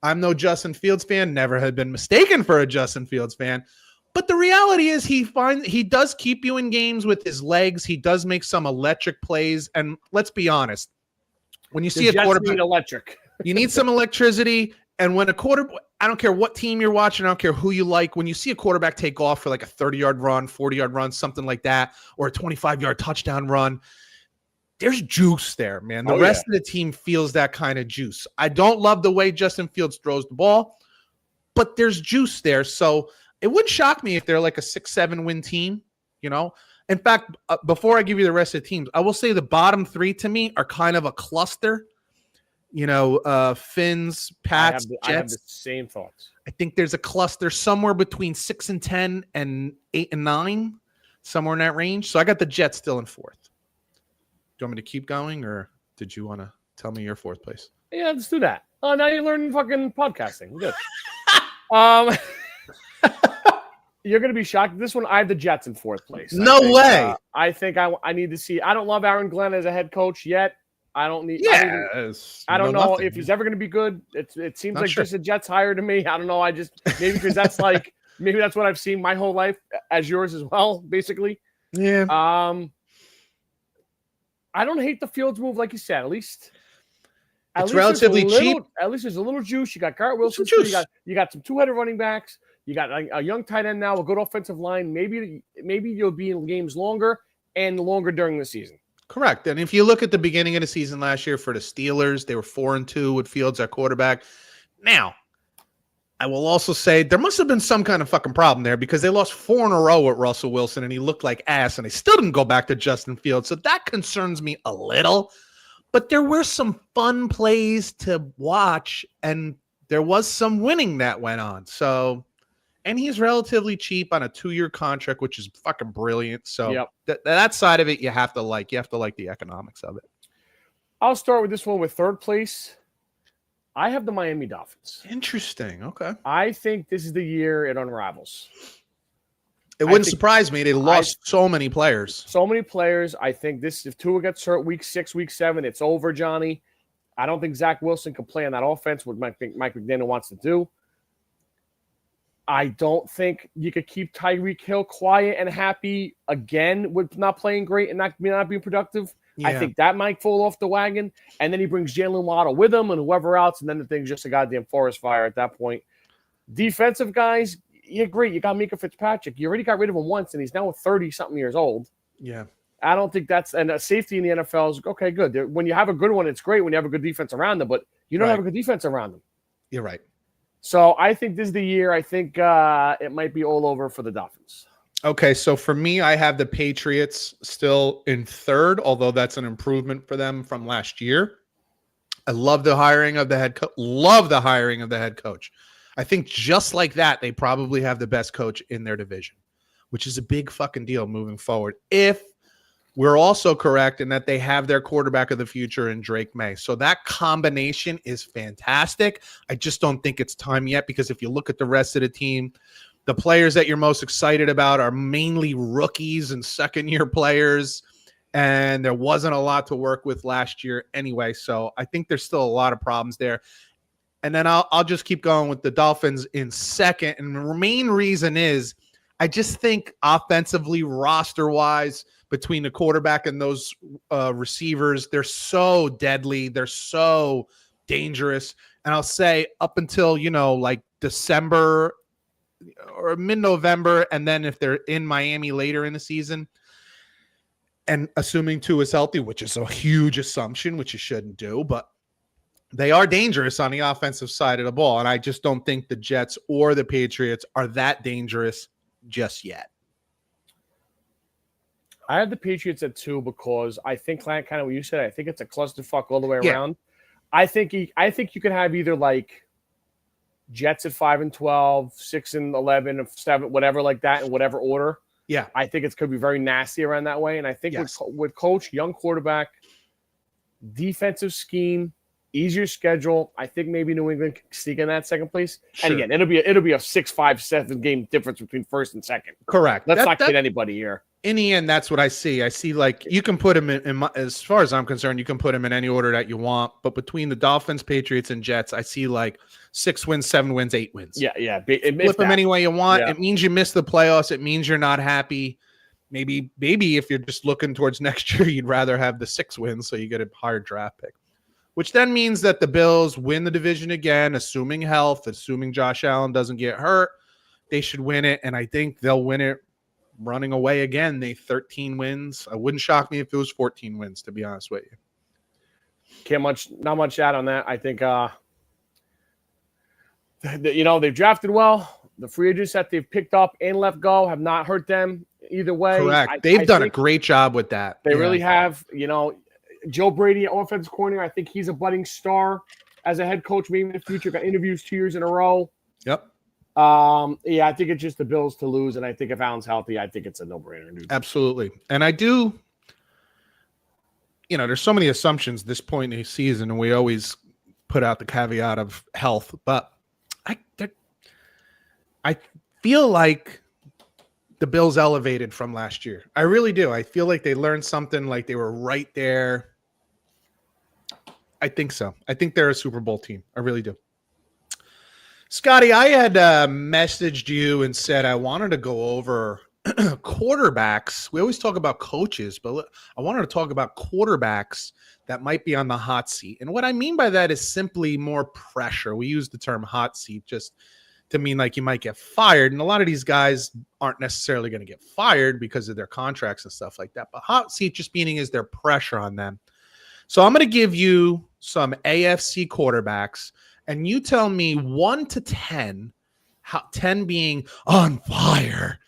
I'm no Justin Fields fan, never had been mistaken for a Justin Fields fan. But the reality is he does keep you in games with his legs. He does make some electric plays. And let's be honest, when you see a quarterback, electric, you need some electricity. And when a quarterback, I don't care what team you're watching, I don't care who you like, when you see a quarterback take off for like a 30-yard run, 40-yard run, something like that, or a 25-yard touchdown run, there's juice there, man. The rest of the team feels that kind of juice. I don't love the way Justin Fields throws the ball, but there's juice there. So it wouldn't shock me if they're like a 6-7 win team, you know? In fact, before I give you the rest of the teams, I will say the bottom three to me are kind of a cluster. You know, Finns, Pats, Jets. I have the same thoughts. I think there's a cluster somewhere between 6-10 and 8-9, somewhere in that range. So I got the Jets still in fourth. Do you want me to keep going, or did you want to tell me your fourth place? Yeah, let's do that. Oh, now you're learning fucking podcasting. Good. You're going to be shocked. This one, I have the Jets in fourth place. No way. I think I need to see. I don't love Aaron Glenn as a head coach yet. I don't need. Yeah, I don't know if he's ever going to be good. It seems like just a Jets hire to me. I don't know. Maybe because that's like maybe that's what I've seen my whole life, as yours as well, basically. Yeah. I don't hate the Fields move, like you said. At least it's relatively cheap. At least there's a little juice. You got Garrett Wilson. You got some two-headed running backs. You got a young tight end now, a good offensive line. Maybe you'll be in games longer and longer during the season. Correct. And if you look at the beginning of the season last year for the Steelers, they were 4-2 with Fields at quarterback. Now, I will also say there must have been some kind of fucking problem there because they lost 4 in a row with Russell Wilson and he looked like ass and they still didn't go back to Justin Fields. So that concerns me a little. But there were some fun plays to watch and there was some winning that went on. So, and he's relatively cheap on a 2-year contract, which is fucking brilliant. So that side of it, you have to like the economics of it. I'll start with this one with third place. I have the Miami Dolphins. Interesting. Okay. I think this is the year it unravels. It wouldn't surprise me. They lost so many players. I think if Tua gets hurt week 6, week 7, it's over, Johnny. I don't think Zach Wilson can play on that offense, what Mike McDaniel wants to do. I don't think you could keep Tyreek Hill quiet and happy again with not playing great and not being productive. Yeah. I think that might fall off the wagon. And then he brings Jalen Waddle with him and whoever else, and then the thing's just a goddamn forest fire at that point. Defensive guys, yeah, great. You got Minka Fitzpatrick. You already got rid of him once, and he's now 30-something years old. Yeah. I don't think that's – and a safety in the NFL is, okay, good. When you have a good one, it's great when you have a good defense around them, but you don't have a good defense around them. You're right. So I think this is the year. I think it might be all over for the Dolphins. Okay, so for me, I have the Patriots still in third, although that's an improvement for them from last year. I love the hiring of the head coach. I think just like that, they probably have the best coach in their division, which is a big fucking deal moving forward. If we're also correct in that they have their quarterback of the future in Drake May. So that combination is fantastic. I just don't think it's time yet because if you look at the rest of the team, the players that you're most excited about are mainly rookies and second-year players, and there wasn't a lot to work with last year anyway. So I think there's still a lot of problems there. And then I'll just keep going with the Dolphins in second. And the main reason is I just think offensively, roster-wise, between the quarterback and those receivers, they're so deadly. They're so dangerous. And I'll say up until, like December or mid-November, and then if they're in Miami later in the season, and assuming Tua is healthy, which is a huge assumption, which you shouldn't do, but They are dangerous on the offensive side of the ball, and I just don't think the Jets or the Patriots are that dangerous just yet. I have the Patriots at 2 because I think, kind of what you said, I think it's a clusterfuck all the way around. I think you can have either like Jets at 5-12, 6-11, 7, whatever like that, in whatever order. Yeah, I think it's going to be very nasty around that way. And I think with coach, young quarterback, defensive scheme, easier schedule, I think maybe New England can sneak in that second place. Sure. And again, it'll be a 6, 5, 7 game difference between first and second. Correct. Let's not kid anybody here. In the end, that's what I see. I see like you can put him in as far as I'm concerned, you can put him in any order that you want. But between the Dolphins, Patriots, and Jets, I see like 6 wins, 7 wins, 8 wins. Yeah. Flip them any way you want. Yeah. It means you miss the playoffs. It means you're not happy. Maybe if you're just looking towards next year, you'd rather have the 6 wins so you get a higher draft pick. Which then means that the Bills win the division again, assuming health, assuming Josh Allen doesn't get hurt. They should win it, and I think they'll win it running away again. They 13 wins. It wouldn't shock me if it was 14 wins, to be honest with you. Not much out on that. I think they've drafted well. The free agents that they've picked up and let go have not hurt them either way. Correct. They've done a great job with that. They really have. Joe Brady, offensive coordinator, I think he's a budding star as a head coach, maybe in the future. Got interviews 2 years in a row. Yep. I think it's just the Bills to lose, and I think if Allen's healthy, I think it's a no-brainer. Dude. Absolutely. And I do, there's so many assumptions this point in the season, and we always put out the caveat of health, but I feel like the Bills elevated from last year. I really do. I feel like they learned something, like they were right there. I think so. I think they're a Super Bowl team. I really do. Scotty, I had messaged you and said I wanted to go over quarterbacks. We always talk about coaches, but I wanted to talk about quarterbacks that might be on the hot seat. And what I mean by that is simply more pressure. We use the term hot seat just to mean like you might get fired. And a lot of these guys aren't necessarily going to get fired because of their contracts and stuff like that. But hot seat just meaning is there pressure on them. So I'm going to give you some AFC quarterbacks, and you tell me 1 to 10, 10 being on fire.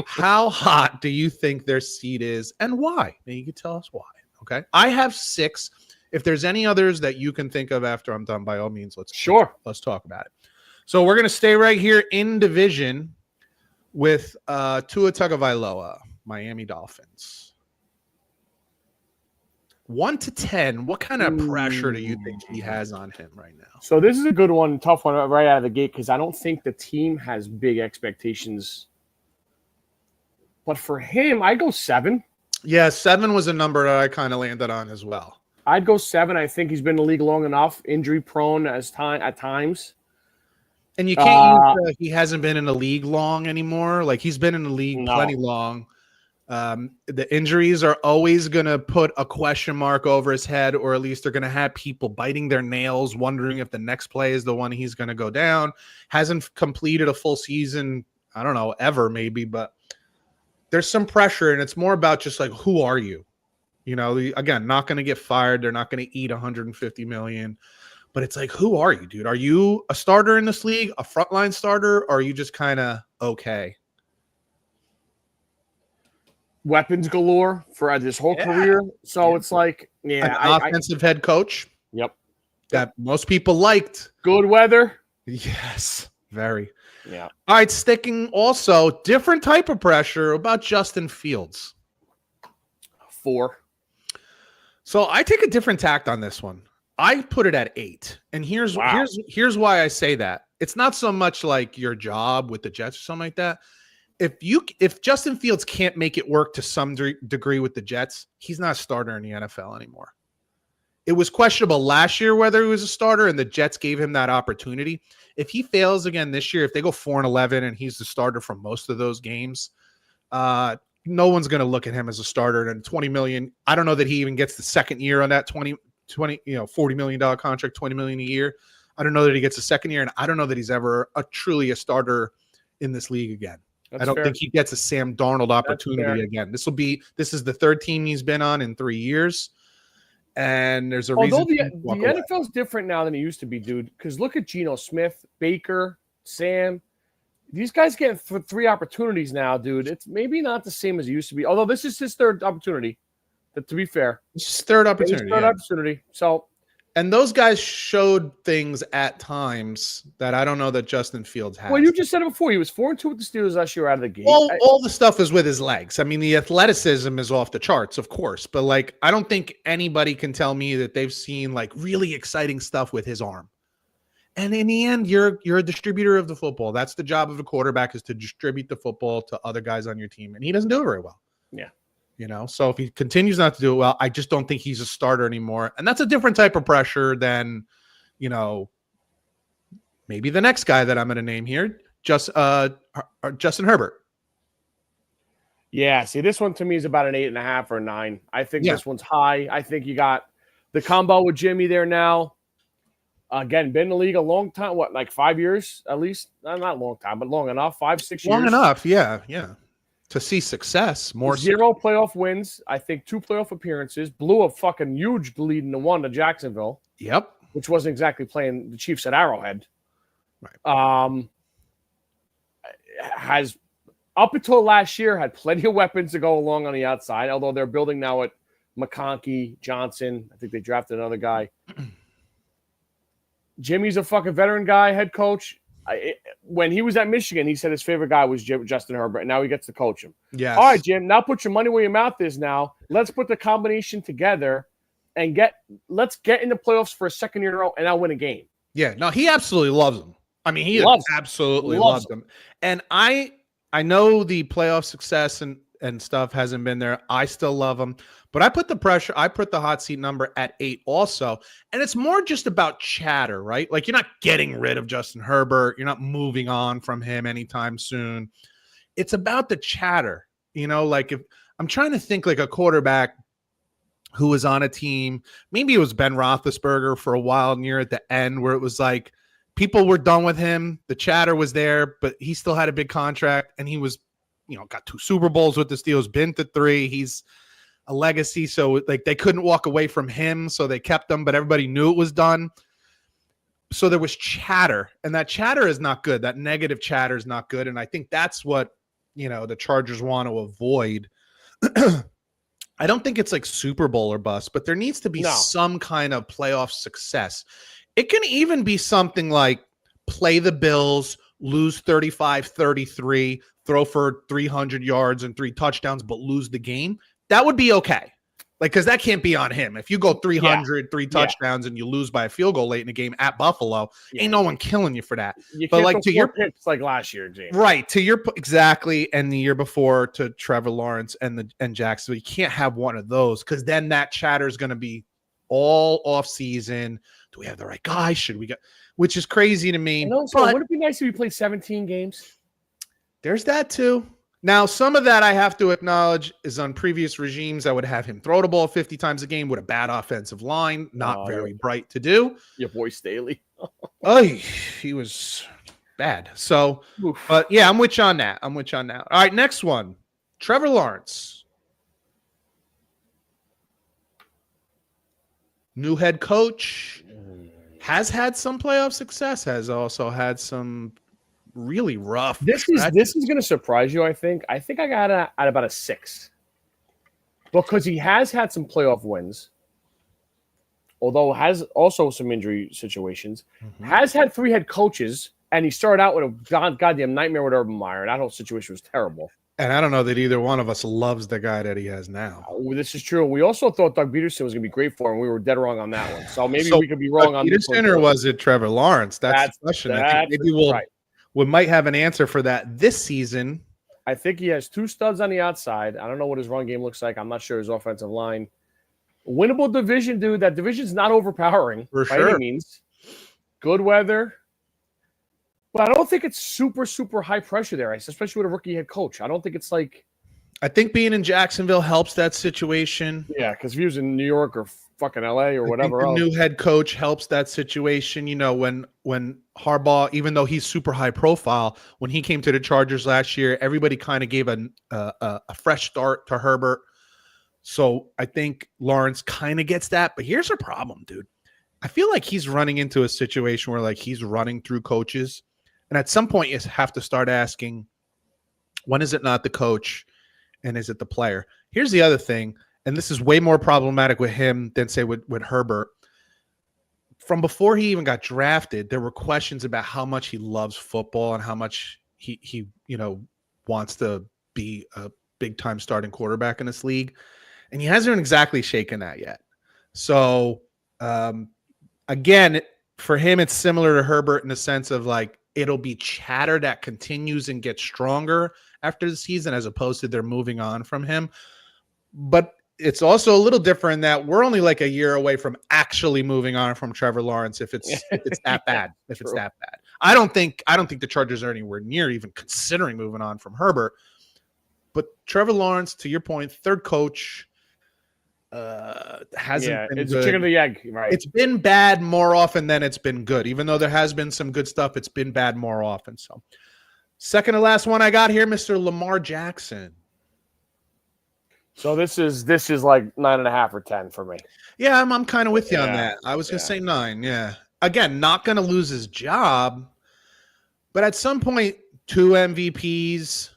How hot do you think their seat is and why? And you can tell us why. Okay. I have 6. If there's any others that you can think of after I'm done, by all means, let's talk about it. So we're going to stay right here in division with Tua Tagovailoa, Miami Dolphins. 1 to 10, what kind of pressure do you think he has on him right now? So this is a good one, tough one right out of the gate because I don't think the team has big expectations. But for him, I'd go 7. Yeah, 7 was a number that I kind of landed on as well. I'd go 7. I think he's been in the league long enough, injury prone at times. And you can't use he hasn't been in the league long anymore. Like he's been in the league plenty long. The injuries are always going to put a question mark over his head, or at least they're going to have people biting their nails, wondering if the next play is the one he's going to go down. Hasn't completed a full season, I don't know, ever maybe, but there's some pressure, and it's more about just like, who are you? Again, not going to get fired. They're not going to eat $150 million. But it's like, who are you, dude? Are you a starter in this league, a frontline starter, or are you just kind of okay? Weapons galore for his whole career. So it's like, an offensive head coach. Yep. That most people liked. Good weather. Yes, very. Yeah. All right, sticking also different type of pressure about Justin Fields. 4. So I take a different tact on this one. I put it at 8. And here's why I say that. It's not so much like your job with the Jets or something like that. If Justin Fields can't make it work to some degree with the Jets, he's not a starter in the NFL anymore. It was questionable last year whether he was a starter, and the Jets gave him that opportunity. If he fails again this year, if they go 4-11 and he's the starter for most of those games, no one's going to look at him as a starter. And $20 million, I don't know that he even gets the second year on that $40 million contract, $20 million a year. I don't know that he gets a second year, and I don't know that he's ever truly a starter in this league again. I don't think he gets a Sam Darnold opportunity again. This is the 3rd team he's been on in 3 years. And there's a Although reason the NFL is different now than it used to be, dude. Because look at Geno Smith, Baker, Sam. These guys getting 3 opportunities now, dude. It's maybe not the same as it used to be. Although this is his 3rd opportunity. But to be fair, it's third opportunity. Opportunity. So, and those guys showed things at times that I don't know that Justin Fields has. Well, you just said it before. He was 4-2 with the Steelers last year out of the gate. All the stuff is with his legs. I mean, the athleticism is off the charts, of course. But like, I don't think anybody can tell me that they've seen like really exciting stuff with his arm. And in the end, you're a distributor of the football. That's the job of a quarterback, is to distribute the football to other guys on your team. And he doesn't do it very well. Yeah. So if he continues not to do it well, I just don't think he's a starter anymore. And that's a different type of pressure than, maybe the next guy that I'm going to name here, Justin Herbert. Yeah. See, this one to me is about an 8.5 or 9. I think this one's high. I think you got the combo with Jimmy there now. Again, been in the league a long time. What, like 5 years at least? Not a long time, but long enough. 5-6 years. Long enough, yeah. To see success, 0 playoff wins. I think 2 playoff appearances. Blew a fucking huge lead in the 1 to Jacksonville. Yep. Which wasn't exactly playing the Chiefs at Arrowhead. Right. Has up until last year had plenty of weapons to go along on the outside. Although they're building now at McConkey, Johnson. I think they drafted another guy. Jimmy's a fucking veteran guy, head coach. When he was at Michigan, he said his favorite guy was Justin Herbert, and now he gets to coach him. Yeah. All right, Jim, now put your money where your mouth is now. Let's put the combination together and let's get in the playoffs for a second year in a row and now win a game. Yeah, no, he absolutely loves him. I mean, he absolutely loves them. And I know the playoff success and stuff hasn't been there. I still love him. But I put the hot seat number at 8 also. And it's more just about chatter, right? Like, you're not getting rid of Justin Herbert. You're not moving on from him anytime soon. It's about the chatter. Like, if I'm trying to think like a quarterback who was on a team, maybe it was Ben Roethlisberger for a while near at the end, where it was like people were done with him. The chatter was there, but he still had a big contract, and he was, got 2 Super Bowls with the Steelers, been to 3. He's a legacy. So like they couldn't walk away from him. So they kept him, but everybody knew it was done. So there was chatter, and that chatter is not good. That negative chatter is not good. And I think that's what, the Chargers want to avoid. I don't think it's like Super Bowl or bust, but there needs to be some kind of playoff success. It can even be something like play the Bills, lose 35-33, throw for 300 yards and 3 touchdowns, but lose the game. That would be okay. Like, because that can't be on him. If you go 300, 3 touchdowns, and you lose by a field goal late in the game at Buffalo, ain't no one killing you for that. But like to your picks, like last year, James. Right, to your exactly, and the year before to Trevor Lawrence and Jacksonville, you can't have one of those, because then that chatter is going to be all off season. Do we have the right guy? Should we get? Which is crazy to me. But would it be nice if we played 17 games? There's that too. Now, some of that I have to acknowledge is on previous regimes. I would have him throw the ball 50 times a game with a bad offensive line. Not very bright to do. Your boy Staley. He was bad. So, but yeah, I'm with you on that. All right, next one. Trevor Lawrence. New head coach. Has had some playoff success. Has also had some really rough. This is going to surprise you. I think I got at about a 6, because he has had some playoff wins, although has also some injury situations. Has had 3 head coaches, and he started out with a goddamn nightmare with Urban Meyer. That whole situation was terrible. And I don't know that either one of us loves the guy that he has now. This is true. We also thought Doug Peterson was going to be great for him. We were dead wrong on that one. So maybe we could be wrong on this one. Or was it Trevor Lawrence? That's the question. I think maybe we might have an answer for that this season. I think he has 2 studs on the outside. I don't know what his run game looks like. I'm not sure his offensive line. Winnable division, dude. That division's not overpowering by any means. Good weather. But I don't think it's super, super high pressure there, especially with a rookie head coach. I don't think it's like... I think being in Jacksonville helps that situation. Yeah, because if he was in New York or fucking LA or whatever else. The new head coach helps that situation. When Harbaugh, even though he's super high profile, when he came to the Chargers last year, everybody kind of gave a fresh start to Herbert. So I think Lawrence kind of gets that. But here's a problem, dude. I feel like he's running into a situation where like he's running through coaches. And at some point you have to start asking, when is it not the coach and is it the player? Here's the other thing, and this is way more problematic with him than say with Herbert. From before he even got drafted, there were questions about how much he loves football and how much he wants to be a big time starting quarterback in this league. And he hasn't exactly shaken that yet. So again, for him, it's similar to Herbert in the sense of like, it'll be chatter that continues and gets stronger after the season, as opposed to they're moving on from him. But it's also a little different in that we're only like a year away from actually moving on from Trevor Lawrence. If it's that bad, it's that bad. I don't think the Chargers are anywhere near even considering moving on from Herbert. But Trevor Lawrence, to your point, third coach, hasn't been it's good. Chicken or the egg, right? It's been bad more often than it's been good. Even though there has been some good stuff, it's been bad more often. So, second to last one I got here, Mr. Lamar Jackson. So this is like 9.5 or 10 for me. Yeah, I'm kind of with you on that. I was gonna say 9. Yeah, again, not gonna lose his job, but at some point, 2 MVPs,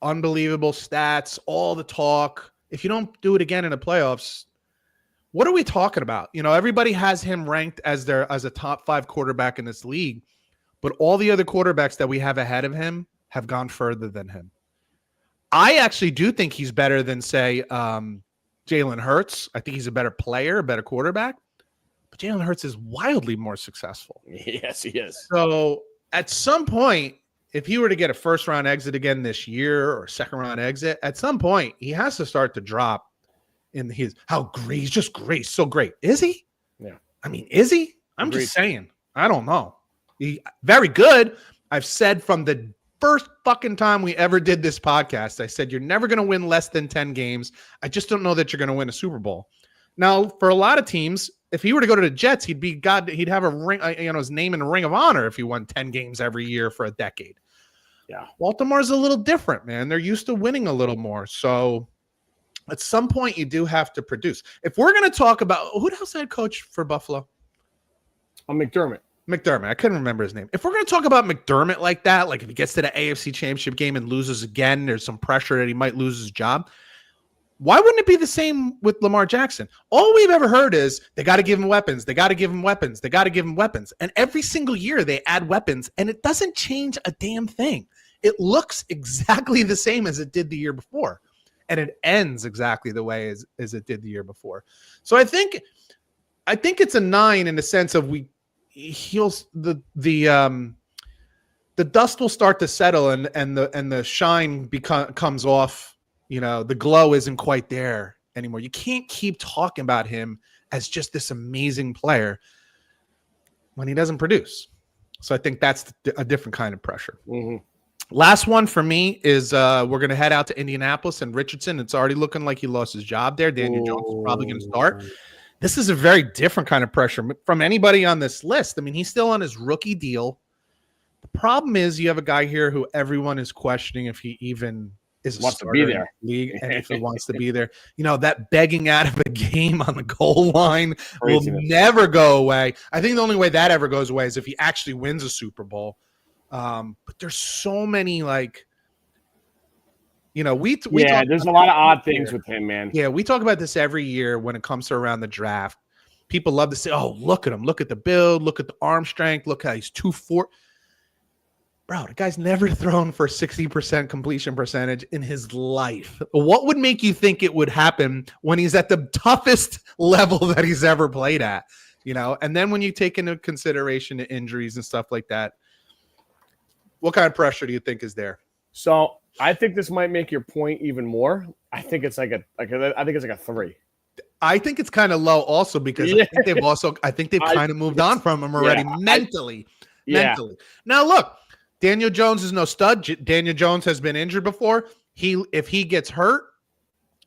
unbelievable stats, all the talk. If you don't do it again in the playoffs, what are we talking about? Everybody has him ranked as a top 5 quarterback in this league, but all the other quarterbacks that we have ahead of him have gone further than him. I actually do think he's better than, say, Jalen Hurts. I think he's a better player, a better quarterback, but Jalen Hurts is wildly more successful. Yes, he is. So at some point, if he were to get a first-round exit again this year or second-round exit, at some point he has to start to drop in his how great. He's just great, so great. Is he? Yeah. I mean, is he? I'm Agreed. just saying. I don't know. He very good. I've said from the first fucking time we ever did this podcast, I said you're never going to win less than 10 games. I just don't know that you're going to win a Super Bowl. Now, for a lot of teams, if he were to go to the Jets, he'd have a ring, his name in the Ring of Honor if he won 10 games every year for a decade. Yeah. Baltimore's a little different, man. They're used to winning a little more. So at some point you do have to produce. If we're going to talk about who the hell's the head coach for Buffalo? McDermott. I couldn't remember his name. If we're going to talk about McDermott like that, like if he gets to the AFC Championship game and loses again, there's some pressure that he might lose his job. Why wouldn't it be the same with Lamar Jackson? All we've ever heard is they got to give him weapons. They got to give him weapons. They got to give him weapons. And every single year they add weapons, and it doesn't change a damn thing. It looks exactly the same as it did the year before, and it ends exactly the way as it did the year before. So I think it's a 9 in the sense of the dust will start to settle and the shine comes off. The glow isn't quite there anymore. You can't keep talking about him as just this amazing player when he doesn't produce. So I think that's a different kind of pressure. Mm-hmm. Last one for me is we're going to head out to Indianapolis and Richardson. It's already looking like he lost his job there. Daniel Jones is probably going to start. This is a very different kind of pressure from anybody on this list. I mean, he's still on his rookie deal. The problem is you have a guy here who everyone is questioning if he even is wants to be there in the league and if he wants to be there. That begging out of a game on the goal line will never go away. I think the only way that ever goes away is if he actually wins a Super Bowl. But there's so many there's a lot of odd things with him, man. Yeah, we talk about this every year when it comes to around the draft. People love to say, "Oh, look at him! Look at the build! Look at the arm strength! Look how he's 240." Bro, the guy's never thrown for 60% completion percentage in his life. What would make you think it would happen when he's at the toughest level that he's ever played at? And then when you take into consideration the injuries and stuff like that, what kind of pressure do you think is there? So I think this might make your point even more. I think it's like a 3. I think it's kind of low also because I think they've kind of moved on from him already mentally. Now look, Daniel Jones is no stud. Daniel Jones has been injured before. If he gets hurt,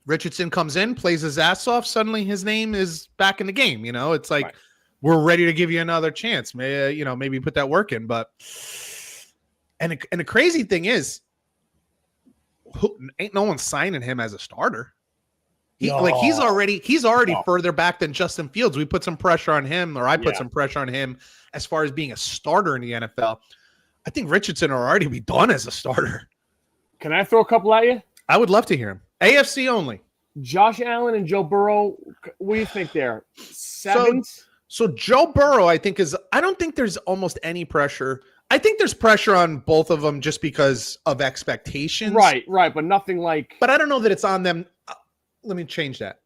Richardson comes in, plays his ass off. Suddenly his name is back in the game. It's like we're ready to give you another chance. Maybe put that work in. But and the crazy thing is, ain't no one signing him as a starter. He's No. already No. further back than Justin Fields. We put some pressure on him, or I put Yeah. some pressure on him as far as being a starter in the NFL. I think Richardson will already be done as a starter. Can I throw a couple at you? I would love to hear him. AFC only. Josh Allen and Joe Burrow. What do you think there? 7s? So Joe Burrow, I don't think there's almost any pressure. I think there's pressure on both of them just because of expectations. Right, but nothing like. But I don't know that it's on them. Let me change that.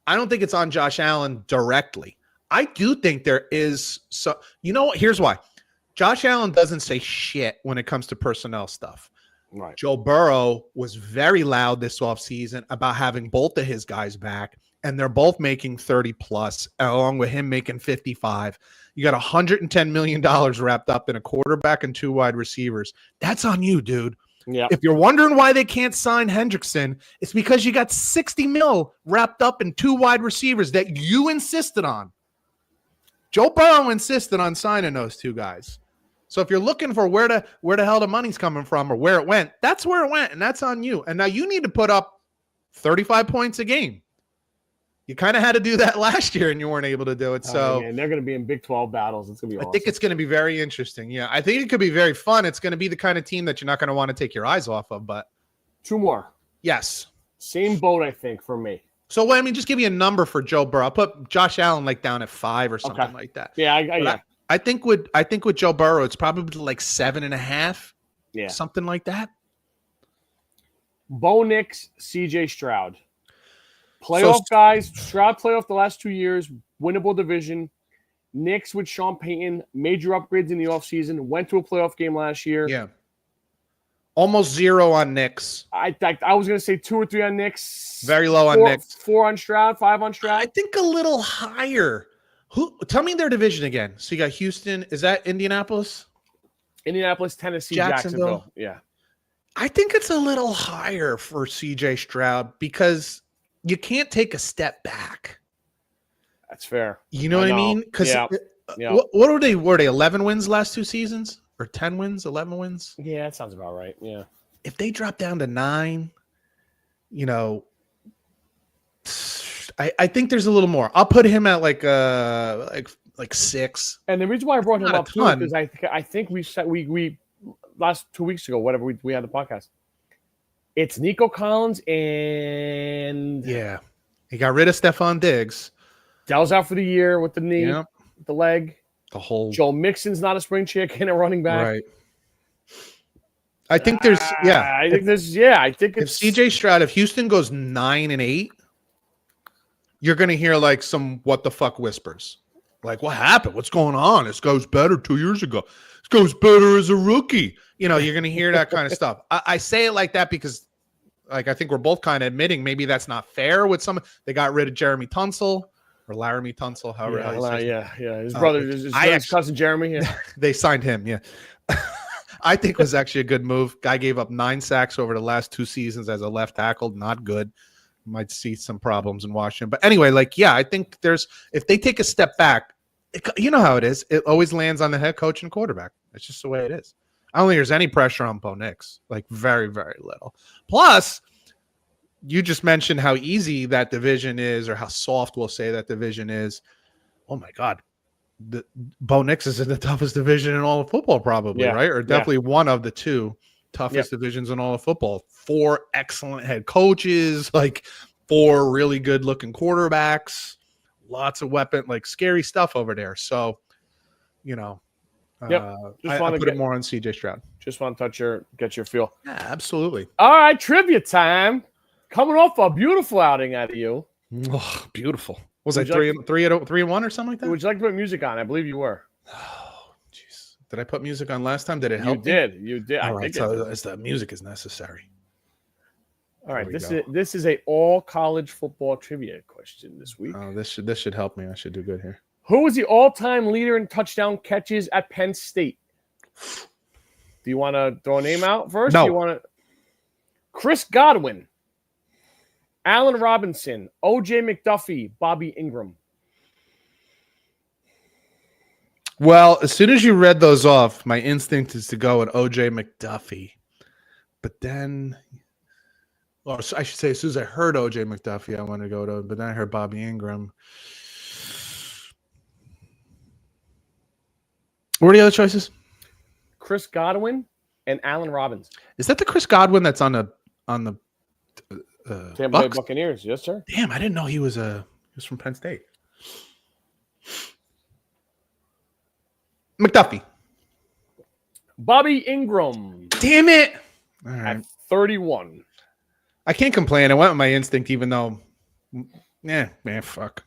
I don't think it's on Josh Allen directly. I do think there is. So, you know what? Here's why. Josh Allen doesn't say shit when it comes to personnel stuff. Right. Joe Burrow was very loud this offseason about having both of his guys back, and they're both making 30 plus, along with him making 55. You got $110 million wrapped up in a quarterback and 2 wide receivers. That's on you, dude. Yeah. If you're wondering why they can't sign Hendrickson, it's because you got 60 mil wrapped up in 2 wide receivers that you insisted on. Joe Burrow insisted on signing those 2 guys. So if you're looking for where the hell the money's coming from or where it went, that's where it went, and that's on you. And now you need to put up 35 points a game. You kind of had to do that last year, and you weren't able to do it. So man, they're going to be in Big 12 battles. It's going to be awesome. I think it's going to be very interesting. Yeah, I think it could be very fun. It's going to be the kind of team that you're not going to want to take your eyes off of. But 2 more. Yes. Same boat, I think, for me. So, well, I mean, just give me a number for Joe Burrow. I'll put Josh Allen like down at 5 or something like that. Yeah, yeah. I think with Joe Burrow, it's probably like 7.5. Yeah, something like that. Bo Nix, CJ Stroud, playoff guys. Stroud playoff the last 2 years, winnable division. Nix with Sean Payton, major upgrades in the offseason, went to a playoff game last year. Yeah, almost 0 on Nix. I was going to say 2 or 3 on Nix. Very low on Nix. 4 on Stroud, 5 on Stroud. I think a little higher. Tell me their division again. So you got Houston. Is that Indianapolis? Indianapolis, Tennessee, Jacksonville. Yeah. I think it's a little higher for CJ Stroud because you can't take a step back. That's fair. You know what I mean? Because what were they? Were they 11 wins last 2 seasons or 10 wins, 11 wins? Yeah, that sounds about right. Yeah. If they drop down to 9, I think there's a little more. I'll put him at like 6. And the reason why I brought him up too is I think we said we last 2 weeks ago, whatever we had the podcast. It's Nico Collins and he got rid of Stephon Diggs. Dell's out for the year with the knee, the leg. The whole Joe Mixon's not a spring chicken at running back. Right. I think there's I think it's CJ Stroud. If Houston goes 9-8. You're going to hear like some what the fuck whispers. Like, what happened? What's going on? This guy's better 2 years ago. This guy's better as a rookie. You're going to hear that kind of stuff. I say it like that because like I think we're both kind of admitting maybe that's not fair with some. They got rid of Jeremy Tunsil or Laramie Tunsil, however. His brother, his cousin Jeremy. Yeah. They signed him, yeah. I think it was actually a good move. Guy gave up 9 sacks over the last 2 seasons as a left tackle. Not good. Might see some problems in Washington. But anyway, I think if they take a step back, you know how it is. It always lands on the head coach and quarterback. It's just the way it is. I don't think there's any pressure on Bo Nix, like very, very little. Plus, you just mentioned how easy that division is or how soft we'll say that division is. Oh, my God. Bo Nix is in the toughest division in all of football probably, right? Or definitely one of the 2 toughest divisions in all of football. 4 excellent head coaches, 4 really good looking quarterbacks, lots of scary stuff over there. So, I put it more on CJ Stroud. Just want to get your feel. Yeah, absolutely. All right, trivia time. Coming off a beautiful outing out of you. Oh, beautiful. Was that 3-1 or something like that? Would you like to put music on? I believe you were. Did I put music on last time? Did it help? You did. All right, so the music is necessary. All right, this is a all college football trivia question this week. Oh, this should help me. I should do good here. Who is the all-time leader in touchdown catches at Penn State? Do you want to throw a name out first? No. Do you want to? Chris Godwin, Allen Robinson, O.J. McDuffie, Bobby Ingram. Well, as soon as you read those off, my instinct is to go with O.J. McDuffie. But then Or I should say, as soon as I heard OJ McDuffie, I wanted to go to, but then I heard Bobby Ingram. What are the other choices? Chris Godwin and Allen Robinson. Is that the Chris Godwin that's on the Tampa Bay Buccaneers? Yes, sir. Damn, I didn't know he was from Penn State. McDuffie. Bobby Ingram. Damn it. All right. At 31. I can't complain. I went with my instinct, even though, man, fuck.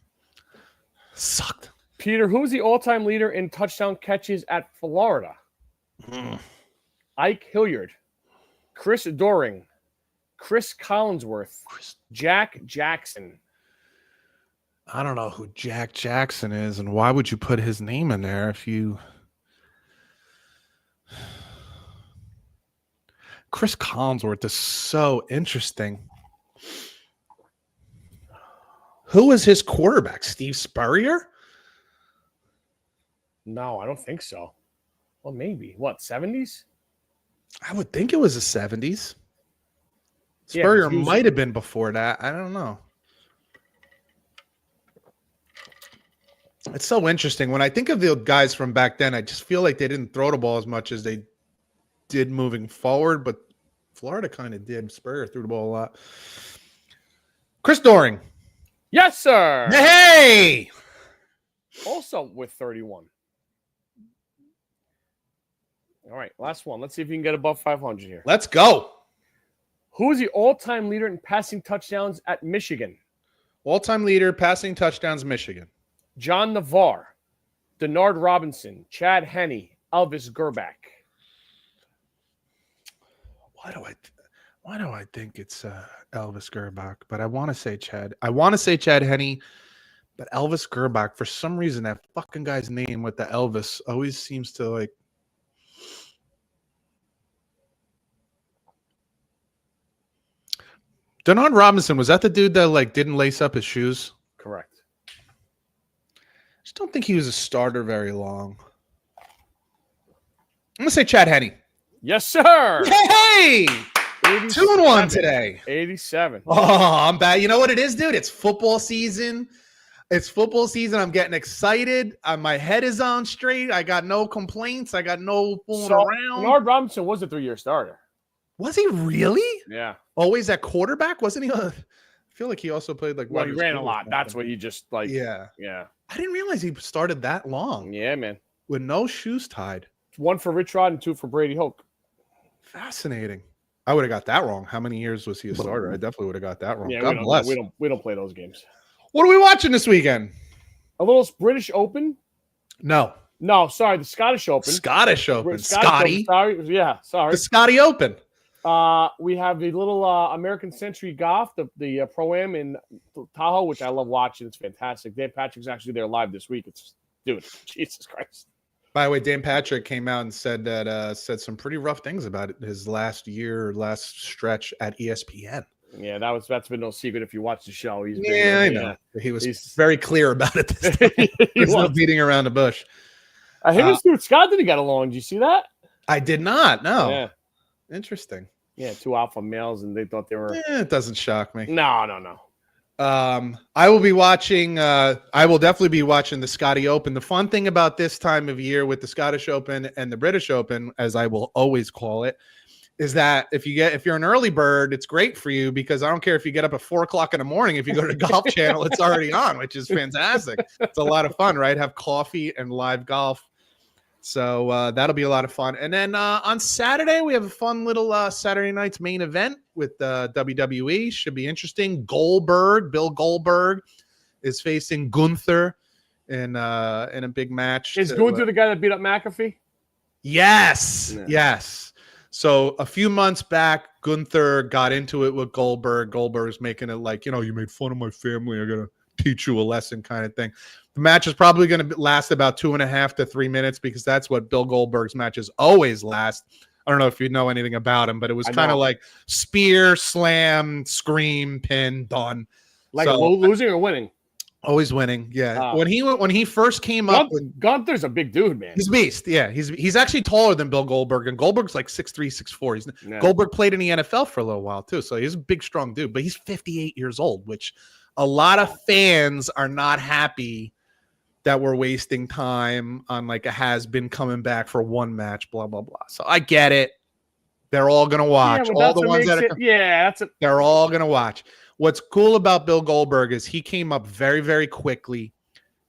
Sucked. Peter, who's the all-time leader in touchdown catches at Florida? Ike Hilliard, Chris Doring, Chris Collinsworth, Jack Jackson. I don't know who Jack Jackson is, and why would you put his name in there if you... Chris Collinsworth is so interesting. Who was his quarterback? Steve Spurrier? No, I don't think so. Well, maybe. What, 70s? I would think it was the 70s. Yeah, Spurrier might have been before that. I don't know. It's so interesting. When I think of the guys from back then, I just feel like they didn't throw the ball as much as they did moving forward, but Florida kind of did. Spurrier threw the ball a lot. Chris Doring. Yes, sir. Hey! Also with 31. All right, last one. Let's see if you can get above 500 here. Let's go. Who is the all-time leader in passing touchdowns at Michigan? All-time leader, passing touchdowns, Michigan. John Navarre, Denard Robinson, Chad Henne, Elvis Gerback. Why do I think it's Elvis Gerback? But I want to say Chad. I want to say Chad Henne, but Elvis Gerback, for some reason, that fucking guy's name with the Elvis always seems to like. Denard Robinson, was that the dude that like didn't lace up his shoes? Correct. I just don't think he was a starter very long. I'm gonna say Chad Henne. Yes, sir. Hey, 2-1 today. 87. Oh, I'm bad. You know what it is, dude? It's football season. It's football season. I'm getting excited. My head is on straight. I got no complaints. I got no fooling around. Denard Robinson was a 3-year starter. Was he really? Yeah. Always at quarterback? Wasn't he? I feel like he also played like. Well, he ran a lot. That's what he just like. Yeah. Yeah. I didn't realize he started that long. Yeah, man. With no shoes tied. 1 for Rich Rod and 2 for Brady Hoke. Fascinating. I would have got that wrong. How many years was he a starter? I definitely would have got that wrong. Yeah, God bless. We don't play those games. What are we watching this weekend? A little British Open. No, sorry, the Scottish Open. Scottish Open. Scotty. Sorry. The Scotty Open. We have the little American Century Golf, the Pro-Am in Tahoe, which I love watching. It's fantastic. Dan Patrick's actually there live this week. Dude, Jesus Christ. By the way, Dan Patrick came out and said that said some pretty rough things about his last stretch at ESPN. Yeah, that's been no secret if you watch the show. I know. He was very clear about it this time. There's no beating around the bush. Him and Stuart Scott didn't get along. Did you see that? I did not. No. Yeah. Interesting. Yeah, 2 alpha males, and they thought they were. It doesn't shock me. No. I will be watching. I will definitely be watching the Scotty Open. The fun thing about this time of year with the Scottish Open and the British Open, as I will always call it, is that if you're an early bird, it's great for you because I don't care if you get up at 4:00 in the morning. If you go to the Golf Channel, it's already on, which is fantastic. It's a lot of fun, right? Have coffee and live golf. So that'll be a lot of fun. And then on Saturday, we have a fun little Saturday night's main event with WWE. Should be interesting. Bill Goldberg is facing Gunther in a big match. Is Gunther the guy that beat up McAfee? Yes. Yeah. Yes. So a few months back, Gunther got into it with Goldberg. Goldberg's making it like, you made fun of my family. I got to teach you a lesson kind of thing. The match is probably going to last about 2.5 to 3 minutes because that's what Bill Goldberg's matches always last. I don't know if you know anything about him, but it was kind of like spear, slam, scream, pin, done. Like losing or winning? Always winning. Yeah. When he first came up, Gunther's a big dude, man. He's a beast. Yeah. He's actually taller than Bill Goldberg, and Goldberg's like 6'3", 6'4". Goldberg played in the NFL for a little while too, so he's a big, strong dude. But he's 58 years old, which a lot of fans are not happy that we're wasting time on like a has-been coming back for one match, blah blah blah. So I get it. They're all gonna watch. All the ones that they're all gonna watch. What's cool about Bill Goldberg is he came up very, very quickly,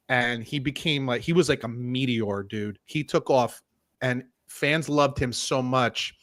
and he became like he was like a meteor, dude. He took off, and fans loved him so much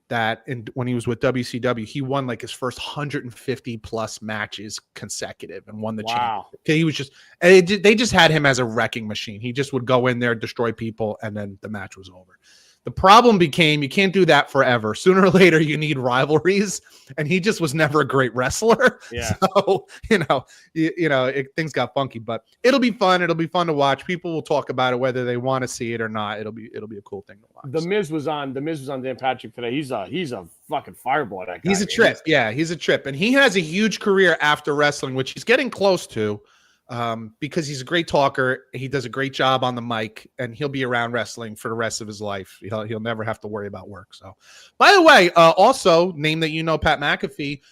that when he was with WCW, he won like his first 150 plus matches consecutive and won the championship. He was just they just had him as a wrecking machine. He just would go in there, destroy people, and then the match was over. The problem became you can't do that forever. Sooner or later, you need rivalries, and he just was never a great wrestler. Yeah. So things got funky, but it'll be fun. It'll be fun to watch. People will talk about it whether they want to see it or not. It'll be a cool thing to watch. The Miz was on Dan Patrick today. He's a fucking fireball. That guy. He's a trip. He's a trip, and he has a huge career after wrestling, which he's getting close to. Because he's a great talker, he does a great job on the mic, and he'll be around wrestling for the rest of his life. He'll never have to worry about work. So, by the way, also name that Pat McAfee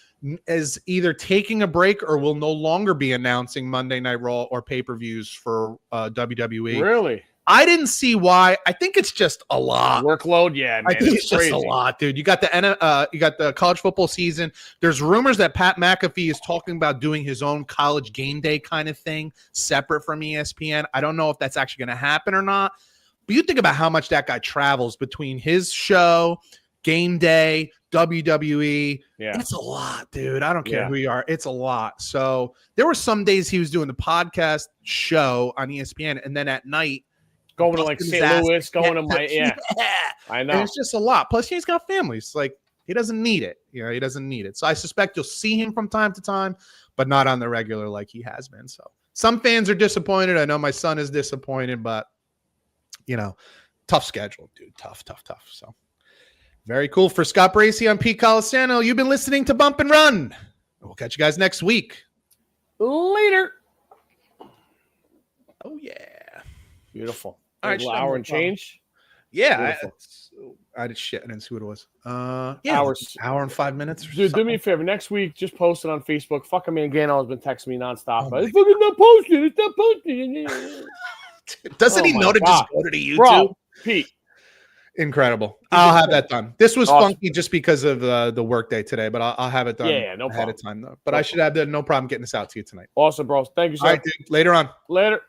is either taking a break or will no longer be announcing Monday Night Raw or pay-per-views for WWE. Really? I didn't see why. I think it's just a lot. Workload, yeah, man. I think it's just a lot, dude. You got the college football season. There's rumors that Pat McAfee is talking about doing his own college game day kind of thing, separate from ESPN. I don't know if that's actually going to happen or not. But you think about how much that guy travels between his show, game day, WWE. Yeah. It's a lot, dude. I don't care who you are. It's a lot. So there were some days he was doing the podcast show on ESPN, and then at night, going to like St. Louis, going to my I know. And it's just a lot. Plus, he's got families. Like he doesn't need it. He doesn't need it. So I suspect you'll see him from time to time, but not on the regular like he has been. So some fans are disappointed. I know my son is disappointed, but tough schedule, dude. Tough. So very cool. For Scott Bracey, I'm Pete Colasano. You've been listening to Bump and Run. We'll catch you guys next week. Later. Oh yeah. Beautiful. All right, hour and change. Yeah, I did shit. I didn't see what it was. Hour and 5 minutes. Dude, do me a favor. Next week, just post it on Facebook. Fucking man, Gano has been texting me nonstop. It's fucking not posted. It's not posted. Doesn't he know to just go to the YouTube? Bro, Pete. Incredible. I'll have that done. This was funky just because of the work day today, but I'll have it done no ahead of time though. But I should have no problem getting this out to you tonight. Awesome, bro. Thank you, sir. All right, dude. Later on. Later.